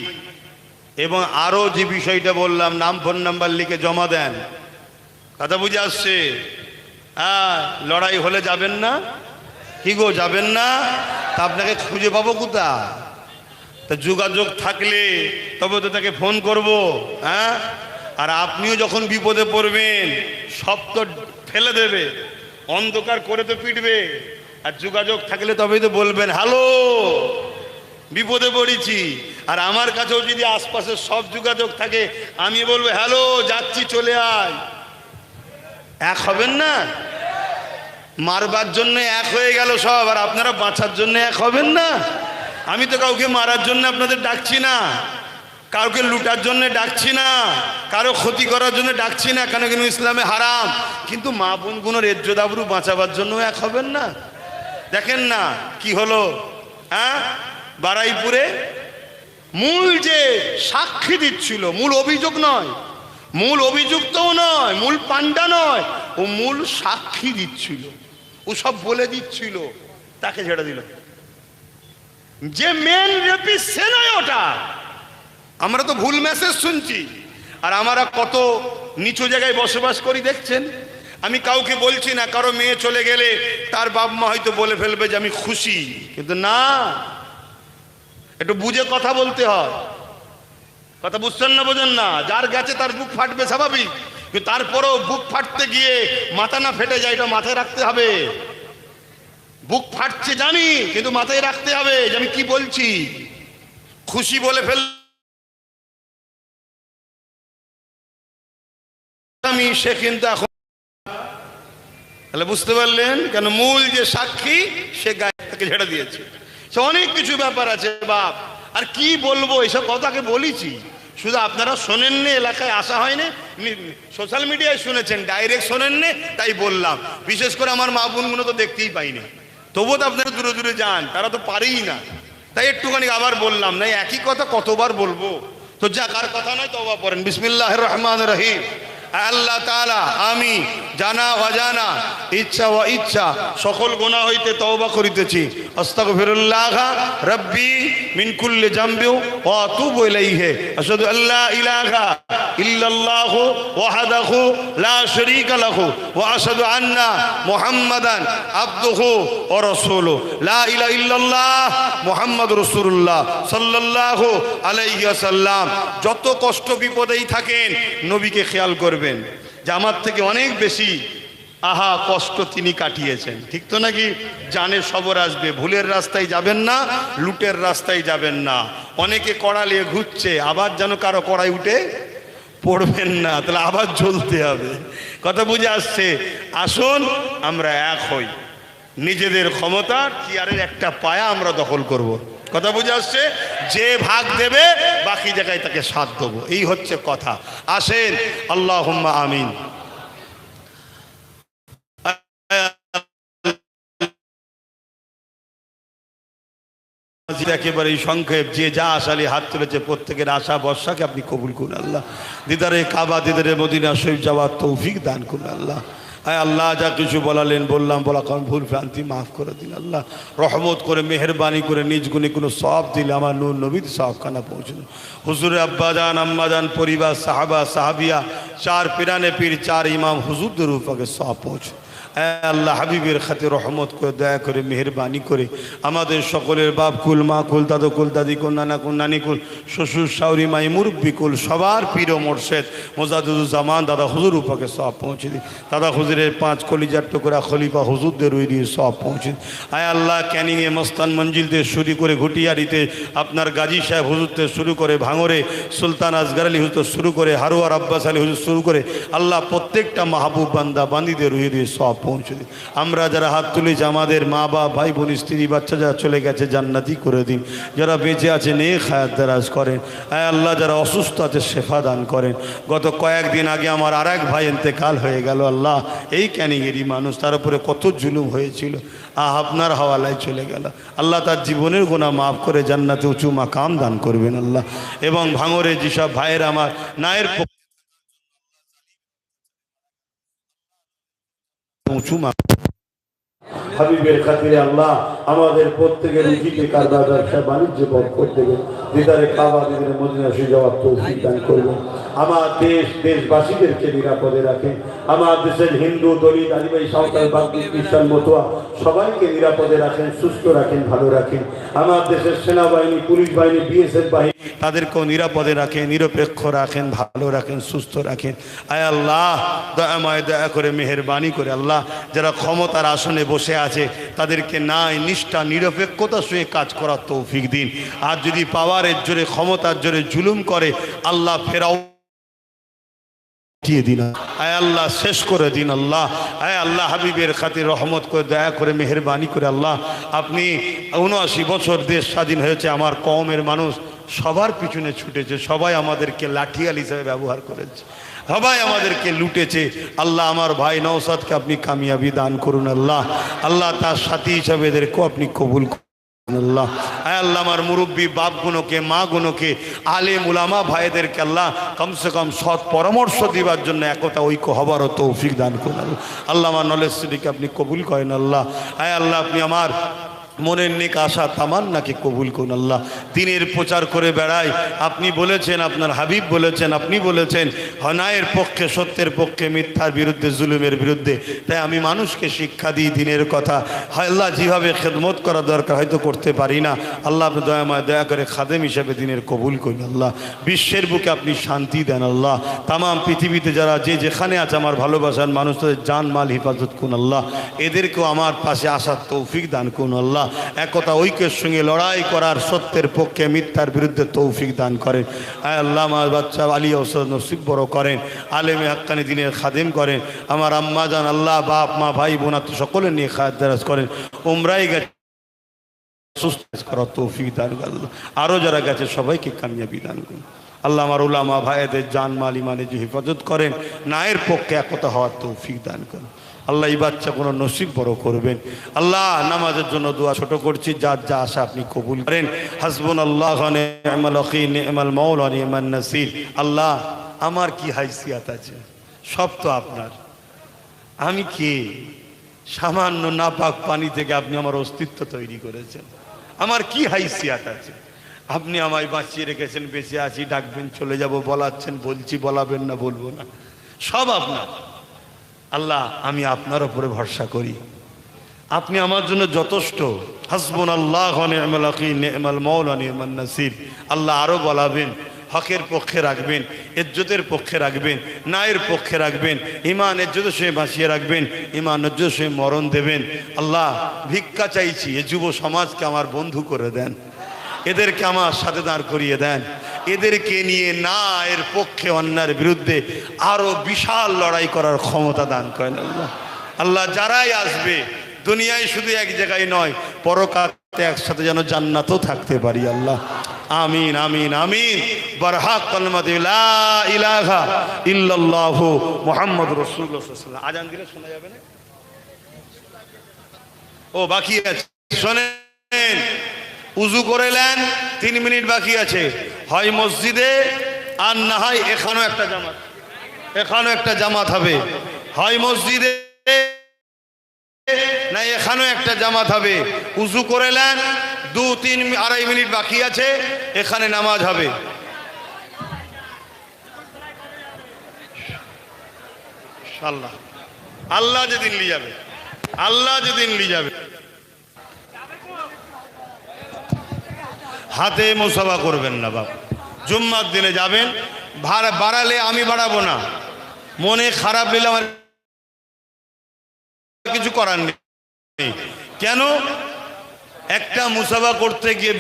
[SPEAKER 1] এবং আরও যে বিষয়টা বললাম, নাম ফোন নাম্বার লিখে জমা দেন। কথা বুঝে আসছে? হ্যাঁ, লড়াই হলে যাবেন না? কি গো, যাবেন না? তা আপনাকে খুঁজে পাবো কোথায়? তা যোগাযোগ থাকলে তবে তো তাকে ফোন করব। হ্যাঁ, আর আপনিও যখন বিপদে পড়বেন সব তো ফেলে দেবে, অন্ধকার করে তো পিটবে। আর যোগাযোগ থাকলে তবেই তো বলবেন, হ্যালো বিপদে পড়েছি। আর আমার কাছেও যদি আশপাশের সব যোগাযোগ থাকে, আমি বলবো, হ্যালো যাচ্ছি, চলে আয়। এক হবেন না? মারবার জন্য এক হয়ে গেল সব, আর আপনারা বাঁচার জন্য এক হবেন না? আমি তো কাউকে মারার জন্য আপনাদের ডাকছি না, কাউকে লুটার জন্য ডাকছি না, কারো ক্ষতি করার জন্য ডাকছি না, কেন কেন ইসলামে হারাম। কিন্তু মা বোনগুলোর ইজ্জত আবরু বাঁচাবার জন্য এক হবেন না? দেখেন না কি হলো, হ্যাঁ, বারাইপুরে মূল যে সাক্ষী দিচ্ছিল, মূল অভিযোগ নয়, মূল অভিযুক্তও নয়, মূল পান্ডা নয়, ও মূল সাক্ষী দিচ্ছিল, ও সব বলে দিচ্ছিল, তাকে ছেড়ে দিল। যে মেন রেপিস্ট সে নয় ওটা। আমরা তো ভুল মেসেজ শুনছি। আর আমরা কত নিচু জায়গায় বসবাস করি দেখছেন। আমি কাউকে বলছি না, কারো মেয়ে চলে গেলে তার বাপ মা হয়তো বলে ফেলবে যে আমি খুশি, কিন্তু না, একটু বুঝে কথা বলতে হয়। কথা বুঝছেন না, বোঝেন না? যার গেছে তার বুক ফাটবে স্বাভাবিক, কিন্তু তারপরেও বুক ফাটতে গিয়ে মাথা না ফেটে যায়, এটা মাথায় রাখতে হবে। বুক ফাটছে জানি, কিন্তু মাথায় রাখতে হবে যে আমি কি বলছি। খুশি বলে ফেল আমি, সে কিন্তু এখন, তাহলে বুঝতে পারলেন কেন? মূল যে সাক্ষী সে গায়ে ঝেড়ে দিয়েছে। সে অনেক কিছু ব্যাপার আছে বাপ, আর কি বলবো, এসব কথাকে বলেছি, শুধু আপনারা শোনেননি, এলাকায় আসা হয়নি, সোশ্যাল মিডিয়ায় শুনেছেন, ডাইরেক্ট শোনেননি, তাই বললাম। বিশেষ করে আমার মা বোনগুলো তো দেখতেই পাইনি, তবুও তো আপনারা দূরে দূরে যান, তারা তো পারেই না, তাই একটুখানি আবার বললাম। না একই কথা কতবার বলবো? তো যা, কার কথা নয় তওবা পড়েন। বিসমিল্লাহির রহমানির রহিম। আল্লাহ তাআলা, আমি জানা অজানা, ইচ্ছা ও ইচ্ছা সকল গুনাহ হইতে তওবা করিতেছি। আস্তাগফিরুল্লাহ রাব্বি মিন কুল্লি যামবি ওয়া আতুবু ইলাইহি। আশহাদু আল্লা ইলাহা ইল্লাল্লাহু ওয়াহদাহু লা শারীকা লাহু ওয়া আশহাদু আন্না মুহাম্মাদান আবদুহু ওয়া রাসূলুহু। লা ইলাহা ইল্লাল্লাহ মুহাম্মাদুর রাসূলুল্লাহ সাল্লাল্লাহু আলাইহি ওয়াসাল্লাম। যত কষ্ট বিপদেই থাকেন, নবীকে খেয়াল করবেন যে আমার থেকে অনেক বেশি আহা কষ্ট তিনি কাটিয়েছেন, ঠিক তো নাকি? জানে সবর আসবে, ভুলের রাস্তায় যাবেন না, লুটের রাস্তায় যাবেন না। অনেকে কড়া নিয়ে ঘুরছে, আবার যেন কারো কড়াই উঠে পড়বেন না, তাহলে আবার জ্বলতে হবে। কথা বুঝে আসছে? আসুন আমরা এক হই, নিজেদের ক্ষমতার চেয়ারের একটা পায়া আমরা দখল করব। কথা বুঝে আসছে? যে ভাগ দেবে বাকি জায়গায় তাকে সাথ দেবো, এই হচ্ছে কথা। আসেন, আল্লাহুম্মা আমিন। একেবারে সংক্ষেপ, যে যা আশালি হাত তুলেছে প্রত্যেকের আশা বর্ষাকে আপনি কবুল করুন আল্লাহ। দিদারে কাবা, দিদারে মদিনা শরীফ যাওয়ার তৌফিক দান করুন আল্লাহ। আয় আল্লাহ, যা কিছু বলালেন বললাম, বলা কারণ ভুল ভ্রান্তি মাফ করে দিন আল্লাহ। রহমত করে মেহরবানি করে নিজ গুণে কোনো সওয়াব দিলে আমার নূর নবীর সওয়াবখানা পৌঁছুন। হুজুরে আব্বাজান আম্মাজান পরিবার সাহাবা সাহাবিয়া, চার পিরানে পীর, চার ইমাম হুজুরদের রূপকে সওয়াব পৌঁছুন। আল্লাহ হাবিবের খাতে রহমত করে দয়া করে মেহরবানি করে আমাদের সকলের বাপ কুল, মা কুল, দাদু কুল, দাদি কুল, নানা কুল, নানি কুল, শ্বশুর শাউরি মাই, মুরব্বী কুল, সবার পীর ও মোর্শেদ মোজাদুজ্জামান দাদা হুজুর উপকে সব পৌঁছে দিন। দাদা হুজুরের 5 কলিজার টুকরা খলিফা হুজুরদের রুই দিয়ে সব পৌঁছে দিন। আয় আল্লাহ, ক্যানিংয়ে মস্তান মঞ্জিলতে শুরু করে ঘুটিয়ারিতে আপনার গাজী সাহেব হুজুরতে শুরু করে, ভাঙরে সুলতান আসগর আলী হুজুর শুরু করে, হারোয়ার আব্বাস আলী হুজুর শুরু করে, আল্লাহ প্রত্যেকটা মাহবুব বান্দা বান্দিদের রুই দিয়ে সব পৌঁছে দিন। আমরা যারা হাত তুলেছি, আমাদের মা বাপ, ভাই বোন, স্ত্রী, বাচ্চা যারা চলে গেছে জান্নাতি করে দিন। যারা বেঁচে আছে নেক হায়াত দারাজ করেন। আয় আল্লাহ, যারা অসুস্থ আছে শেফা দান করেন। গত কয়েকদিন আগে আমার আর এক ভাই ইন্তেকাল হয়ে গেল আল্লাহ, এই ক্যানিংয়েরই মানুষ, তার উপরে কত জুলুম হয়েছিল, আপনার হাওয়ালায় চলে গেল আল্লাহ। তার জীবনের গুনাহ মাফ করে জান্নাতে উঁচু মাকাম দান করবেন আল্লাহ। এবং ভাঙরে যেসব ভাইয়ের আমার নায়ের উঁচু মা হাবিবের খাতিরে আল্লাহ আমাদের প্রত্যেকের রুজিকে কারবার, ব্যবসা বাণিজ্য বরকত দেবেন। দিদারে কাবা, দিদারে মদিনা শরীফ যাওয়ার তৌফিক দান করবেন। আমার দেশবাসীদেরকে নিরাপদে রাখেন। আমার দেশের হিন্দু, দলিত, আদিবাসী, সাঁওতাল, বাগদি, খ্রিস্টান, মতুয়া সবাইকে নিরাপদে রাখেন, সুস্থ রাখেন, ভালো রাখেন। আমার দেশের সেনাবাহিনী, পুলিশ বাহিনী, বিএসএফ বাহিনী তাদেরকেও নিরাপদে রাখেন, নিরপেক্ষ রাখেন, ভালো রাখেন, সুস্থ রাখেন। আয় আল্লাহ, দয়াময় দয়া করে মেহেরবানি করে আল্লাহ, যারা ক্ষমতার আসনে বসে আছে তাদেরকে ন্যায়, নিষ্ঠা, নিরপেক্ষতার সঙ্গে কাজ করার তৌফিক দিন। আর যদি পাওয়ারের জোরে, ক্ষমতার জোরে জুলুম করে আল্লাহ, ফেরাও দিন। আয় আল্লাহ, শেষ করে দিন আল্লাহ। আয় আল্লাহ, হাবিবের খাতির রহমত করে দয়া করে মেহেরবানি করে আল্লাহ, আপনি 79 বছর দেশ স্বাধীন হয়েছে, আমার কওমের মানুষ সবার পিছনে ছুটেছে, সবাই আমাদেরকে লাঠিয়াল হিসেবে ব্যবহার করেছে, সবাই আমাদেরকে লুটেছে আল্লাহ। আমার ভাই নওশাদকে আপনি কামিয়াবি দান করুন আল্লাহ। আল্লাহ, তার সাথী হিসাবে এদেরকেও আপনি কবুল করুন আল্লাহ। আয় আল্লাহ, আমার মুরব্বী বাপগুলোকে, মাগুলোকে, আলেম উলামা ভাইদেরকে আল্লাহ কমসে কম সৎ পরামর্শ দিবার জন্য একতা ঐক্য হবারও তৌফিক দান করুন আল্লাহ। আল্লাহ, আমার নলেজ সিটিকে আপনি কবুল করেন আল্লাহ। আয় আল্লাহ, আপনি আমার মনের নেক আশা তামান্নাকে কবুল করুন আল্লাহ। দিনের প্রচার করে বেড়াই, আপনি বলেছেন, আপনার হাবিব বলেছেন, আপনি বলেছেন অন্যায়ের পক্ষে, সত্যের পক্ষে, মিথ্যার বিরুদ্ধে, জুলুমের বিরুদ্ধে। তাই আমি মানুষকে শিক্ষা দিই দিনের কথা। হয় আল্লাহ, যেভাবে খেদমত করা দরকার হয়তো করতে পারি না, আল্লাহ আপনি দয়াময় দয়া করে খাদেম হিসেবে দিনের কবুল করুন আল্লাহ। বিশ্বের বুকে আপনি শান্তি দেন আল্লাহ। তামাম পৃথিবীতে যারা যে যেখানে আছে আমার ভালোবাসার মানুষ, তাদের জান মাল হেফাজত করুন আল্লাহ। এদেরকেও আমার পাশে আসার তৌফিক দান করুন আল্লাহ। একতা ঐক্যের সঙ্গে লড়াই করার, সত্যের পক্ষে মিথ্যার বিরুদ্ধে তৌফিক দান করেন। আয় আল্লাহ, আমার বাচ্চা আলী ওসদ নসিব বড় করেন, আলেমে হাক্কানি দিনের খাদেম করেন। আমার আম্মা জান আল্লাহ, বাপ মা ভাই বোন সকলে নিয়ে খায়াত দারাজ করেন। উমরাই গেছে সুস্থ করার তৌফিক দান করেন। আরও যারা গেছে সবাইকে কামিয়াবি দান করুন আল্লাহ। আমার উলামা ভাইদের জান মাল ইমানে যে হেফাজত করেন, নায়ের পক্ষে একতা হওয়ার তৌফিক দান করেন আল্লাহ। এই বাচ্চা কোনো নসিব বড় করবেন আল্লাহ। নামাজের জন্য দোয়া ছোট করছি, যার যা আশা আপনি কবুল করেন। হাসবুনাল্লাহু ওয়া নি'মাল ওয়াকিল, নি'মাল মাওলা ওয়া নি'মান নাসির। আল্লাহ, আমার কি হাইসিয়াত আছে? সব তো আপনার। আমি কে? সামান্য নাপাক পানি থেকে আপনি আমার অস্তিত্ব তৈরি করেছেন। আমার কি হাইসিয়াত আছে? আপনি আমায় বাঁচিয়ে রেখেছেন, বেঁচে আছি, ডাকবেন চলে যাব, বলাচ্ছেন বলছি, বলাবেন না বলবো না, সব আপনার। আল্লাহ, আমি আপনার উপরে ভরসা করি, আপনি আমার জন্য যথেষ্ট। হাসবুনাল্লাহু ওয়া নি'মাল ওয়াকিল, নি'মাল মাওলা ওয়া নি'মান নাসির। আল্লাহ আরও বলাবেন, হকের পক্ষে রাখবেন, ইজ্জতের পক্ষে রাখবেন, ন্যায়ের পক্ষে রাখবেন, ইমান ইজ্জতের সঙ্গে বাঁচিয়ে রাখবেন, ইমান ইজ্জতের সঙ্গে মরণ দেবেন। আল্লাহ, ভিক্ষা চাইছি, এ যুব সমাজকে আমার বন্ধু করে দেন, এদেরকে আমার সাথে দাঁড় করিয়ে দেন। এদেরকে নিয়ে না এর পক্ষে, অন্যায়ের বিরুদ্ধে আরো বিশাল লড়াই করার ক্ষমতা দান করেন আল্লাহ। আল্লাহ, যারাই আসবে দুনিয়ায় শুধু এক জায়গায় নয়, পরকালে একসাথে যেন জান্নাতও থাকতে পারি আল্লাহ। আমিন আমিন আমিন। বারহাক কালিমাতি লা ইলাহা ইল্লাল্লাহু মুহাম্মাদুর রাসূলুল্লাহ সাল্লাল্লাহু আলাইহি ওয়াসাল্লাম। আজান দিলে শোনা যাবে না? ও বাকি আছে, শোনেন। উজু করে নেন, 3 মিনিট বাকি আছে। হয় মসজিদে, আর না হয় এখানেও একটা জামাত, এখানেও একটা জামাত হবে। হয় মসজিদে না এখানেও একটা জামাত হবে। উজু করে নেন, 2-3-2.5 মিনিট বাকি আছে, এখানে নামাজ হবে। আল্লাহ আল্লাহ যেদিন নিয়ে যাবে, আল্লাহ যেদিন নিয়ে যাবে। হাতে মুসাফা করবেন না বাবা। জুম্মার দিনে যাবেন, বাড়ালে আমি বাড়াবো না, মনে খারাপ নিলে আমার কিছু করার নেই। কেন? একটা মুসাফা করতে গিয়ে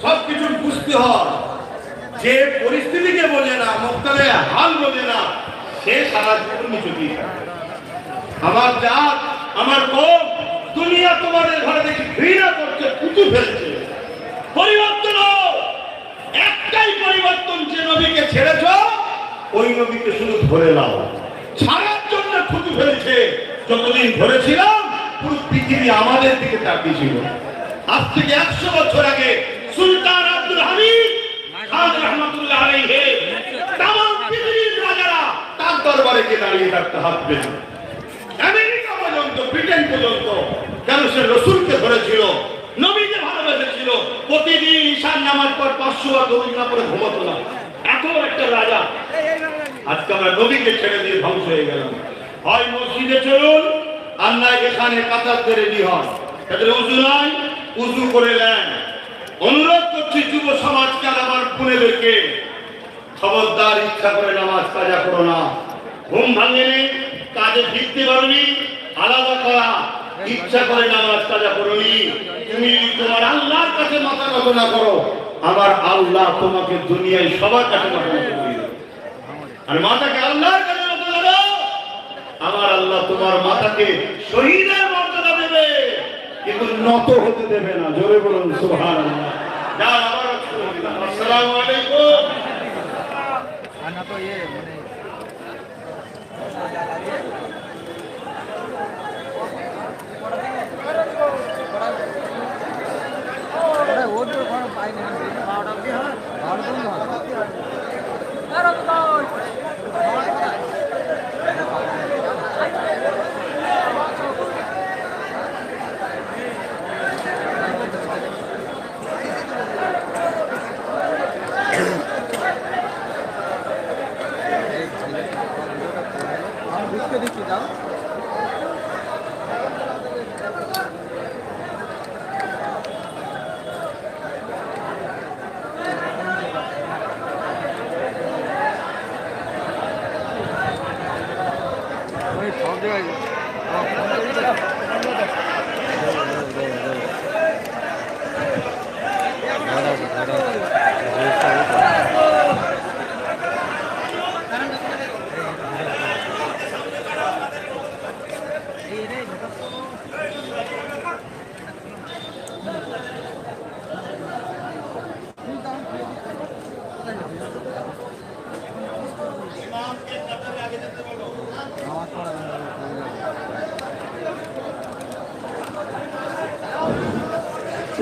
[SPEAKER 1] সবকিছু বুঝতে হয়। যে পরিস্থিতিকে বোঝে না, মুক্তালে হাল বোঝে না, সে সারা জীবন নিচু দিয়ে থাকে। আমার জাত, আমার কম, দুনিয়া তোমাদের ঘরে দেখি ঘৃণা করছে, পুঁতু ফেলছে। পরিবর্তন একটাই পরিবর্তন, যে নবীকে ছেড়েছ ওই নবীকে শুধু ধরে নাও। ছাড়ার জন্য পুঁতু ফেলছে। যতদিন ধরেছিলাম পুরো পৃথিবী আমাদের দিকে তাকিয়ে ছিল। আজ থেকে 100 বছর আগে সুলতান আব্দুল হামিদ খান রহমাতুল্লাহ আলাইহি তামাম পৃথিবীর রাজারা তার দরবারে গিয়ে দাঁড়িয়ে থাকতে হাত পেতে। আমেরিকা পর্যন্ত, ব্রিটেন পর্যন্ত, কেন সে রসুলকে ধরেছিল, নবীকে ভালোবেসেছিল। প্রতিদিন ঈশার নামাজ পর 500 বার দরুদ না পড়ে ঘুমাতো না। এত একটা রাজা। আজকে আমরা নবীকে ছেড়ে দিয়ে ধ্বংস হয়ে গেলাম। হয় মসজিদে চলুন, আর না এখানে কাতারতে রেডি হন। তাদের উজু নাই, উজু করে নেন। অনুরোধ করছি যুব সমাজকে আর আমার বোনেদেরকে, খবরদার ইচ্ছা করে নামাজ কাজা করো না। ঘুম ভাঙেনি, কাজে ফিরতে পারোনি, আলাদা করা। ইচ্ছা করে নামাজ কাজা করোনি। তুমি তোমার আল্লাহর কাছে মাথা নত না করো, আমার আল্লাহ তোমাকে দুনিয়ায় সবার কাছে মাথা নত করে দেবে। আর মাথাকে আল্লাহর কাছে নত করো, আমার আল্লাহ তোমার মাথাকে শহীদের মর্যাদা দেবে।
[SPEAKER 2] কিন্তু নত হতে দেবে না। জোরে বলুন সুবহানাল্লাহ।
[SPEAKER 1] আসসালামু আলাইকুম।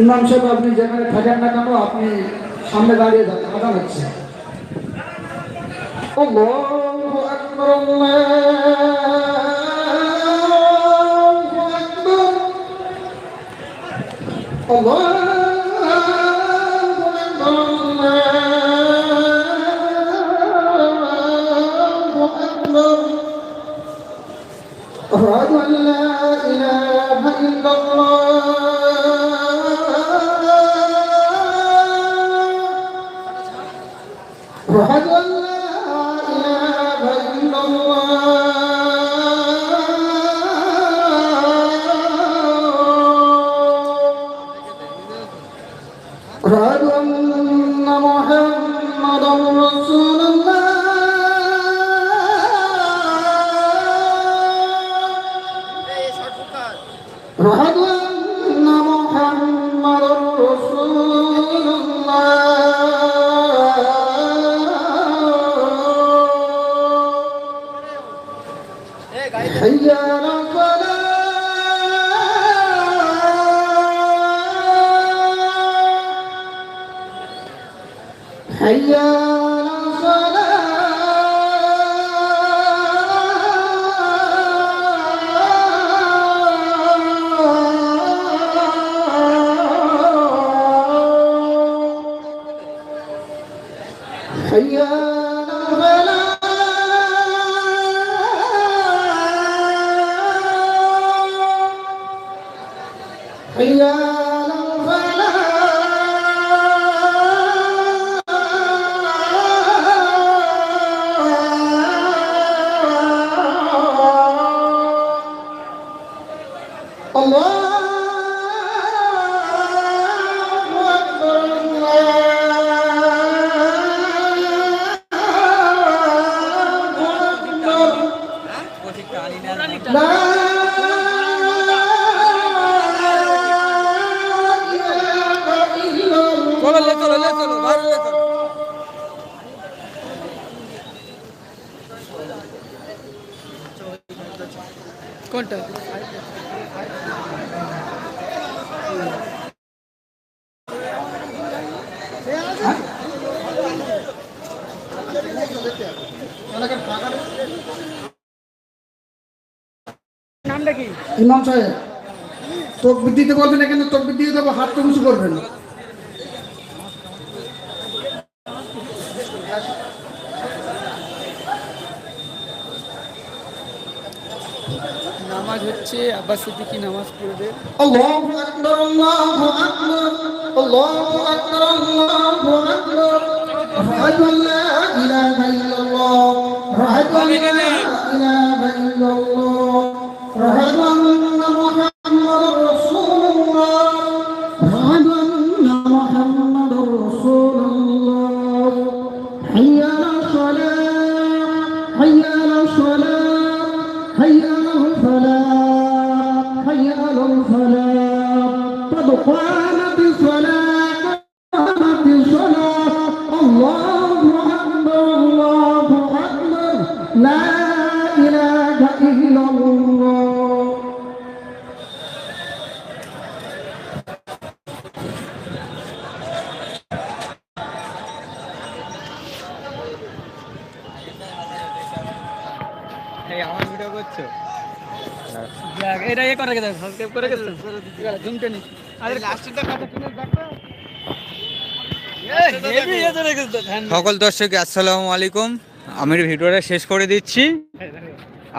[SPEAKER 3] ইমাম সাহেব আপনি যেখানে থাকেন না কেন আপনি সামনে দাঁড়িয়ে যান, আজান হচ্ছে। আল্লাহু আকবার, আল্লাহু আকবার, আল্লাহু আকবার, আল্লাহু আকবার। أشهد أن لا إله إلا الله، أشهد أن لا إله إلا الله، أشهد أن محمدا رسول الله، أشهد أن محمدا رسول الله، حي على الفلاح، حي على الفلاح. حي على الفلاح، حي على الفلاح. الله أكبر، কোনটা নামটা কি? ইমাম সাহেব তকবীর দিতে বলবেন না, কিন্তু তকবীর দিয়ে দেবো, হাত তো উঁচু করবেন। নামাজ হচ্ছে, আব্বাস সিদ্দিকী নামাজ পড়বে। আল্লাহু আকবার, আল্লাহু আকবার, আল্লাহু আকবার, আল্লাহু আকবার। আশহাদু আন লা ইলাহা ইল্লাল্লাহ, আশহাদু আন লা ইলাহা ইল্লাল্লাহ, আশহাদু আন্না মুহাম্মাদুর রাসূলুল্লাহ, আশহাদু আন্না মুহাম্মাদুর রাসূলুল্লাহ। হাইয়া আলাস সালাহ, হাইয়া আলাস সালাহ, হাইয়া আলাল ফালাহ, হাইয়া আলাল ফালাহ।
[SPEAKER 4] করছো এটা এ করে গেছে সাবস্ক্রাইব করে গেছে জুমতে নি আরে লাস্টটা কথা শুনে দেখো সকল দর্শক আসসালামু আলাইকুম। আমি ভিডিওটা শেষ করে দিচ্ছি।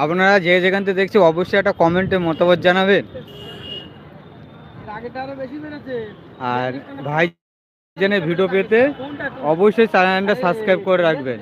[SPEAKER 4] আপনারা যে যেখান থেকে দেখছি অবশ্যই একটা কমেন্টে মতামত জানাবেন। আর ভাই জেনের ভিডিও পেতে অবশ্যই চ্যানেলটা সাবস্ক্রাইব করে রাখবেন।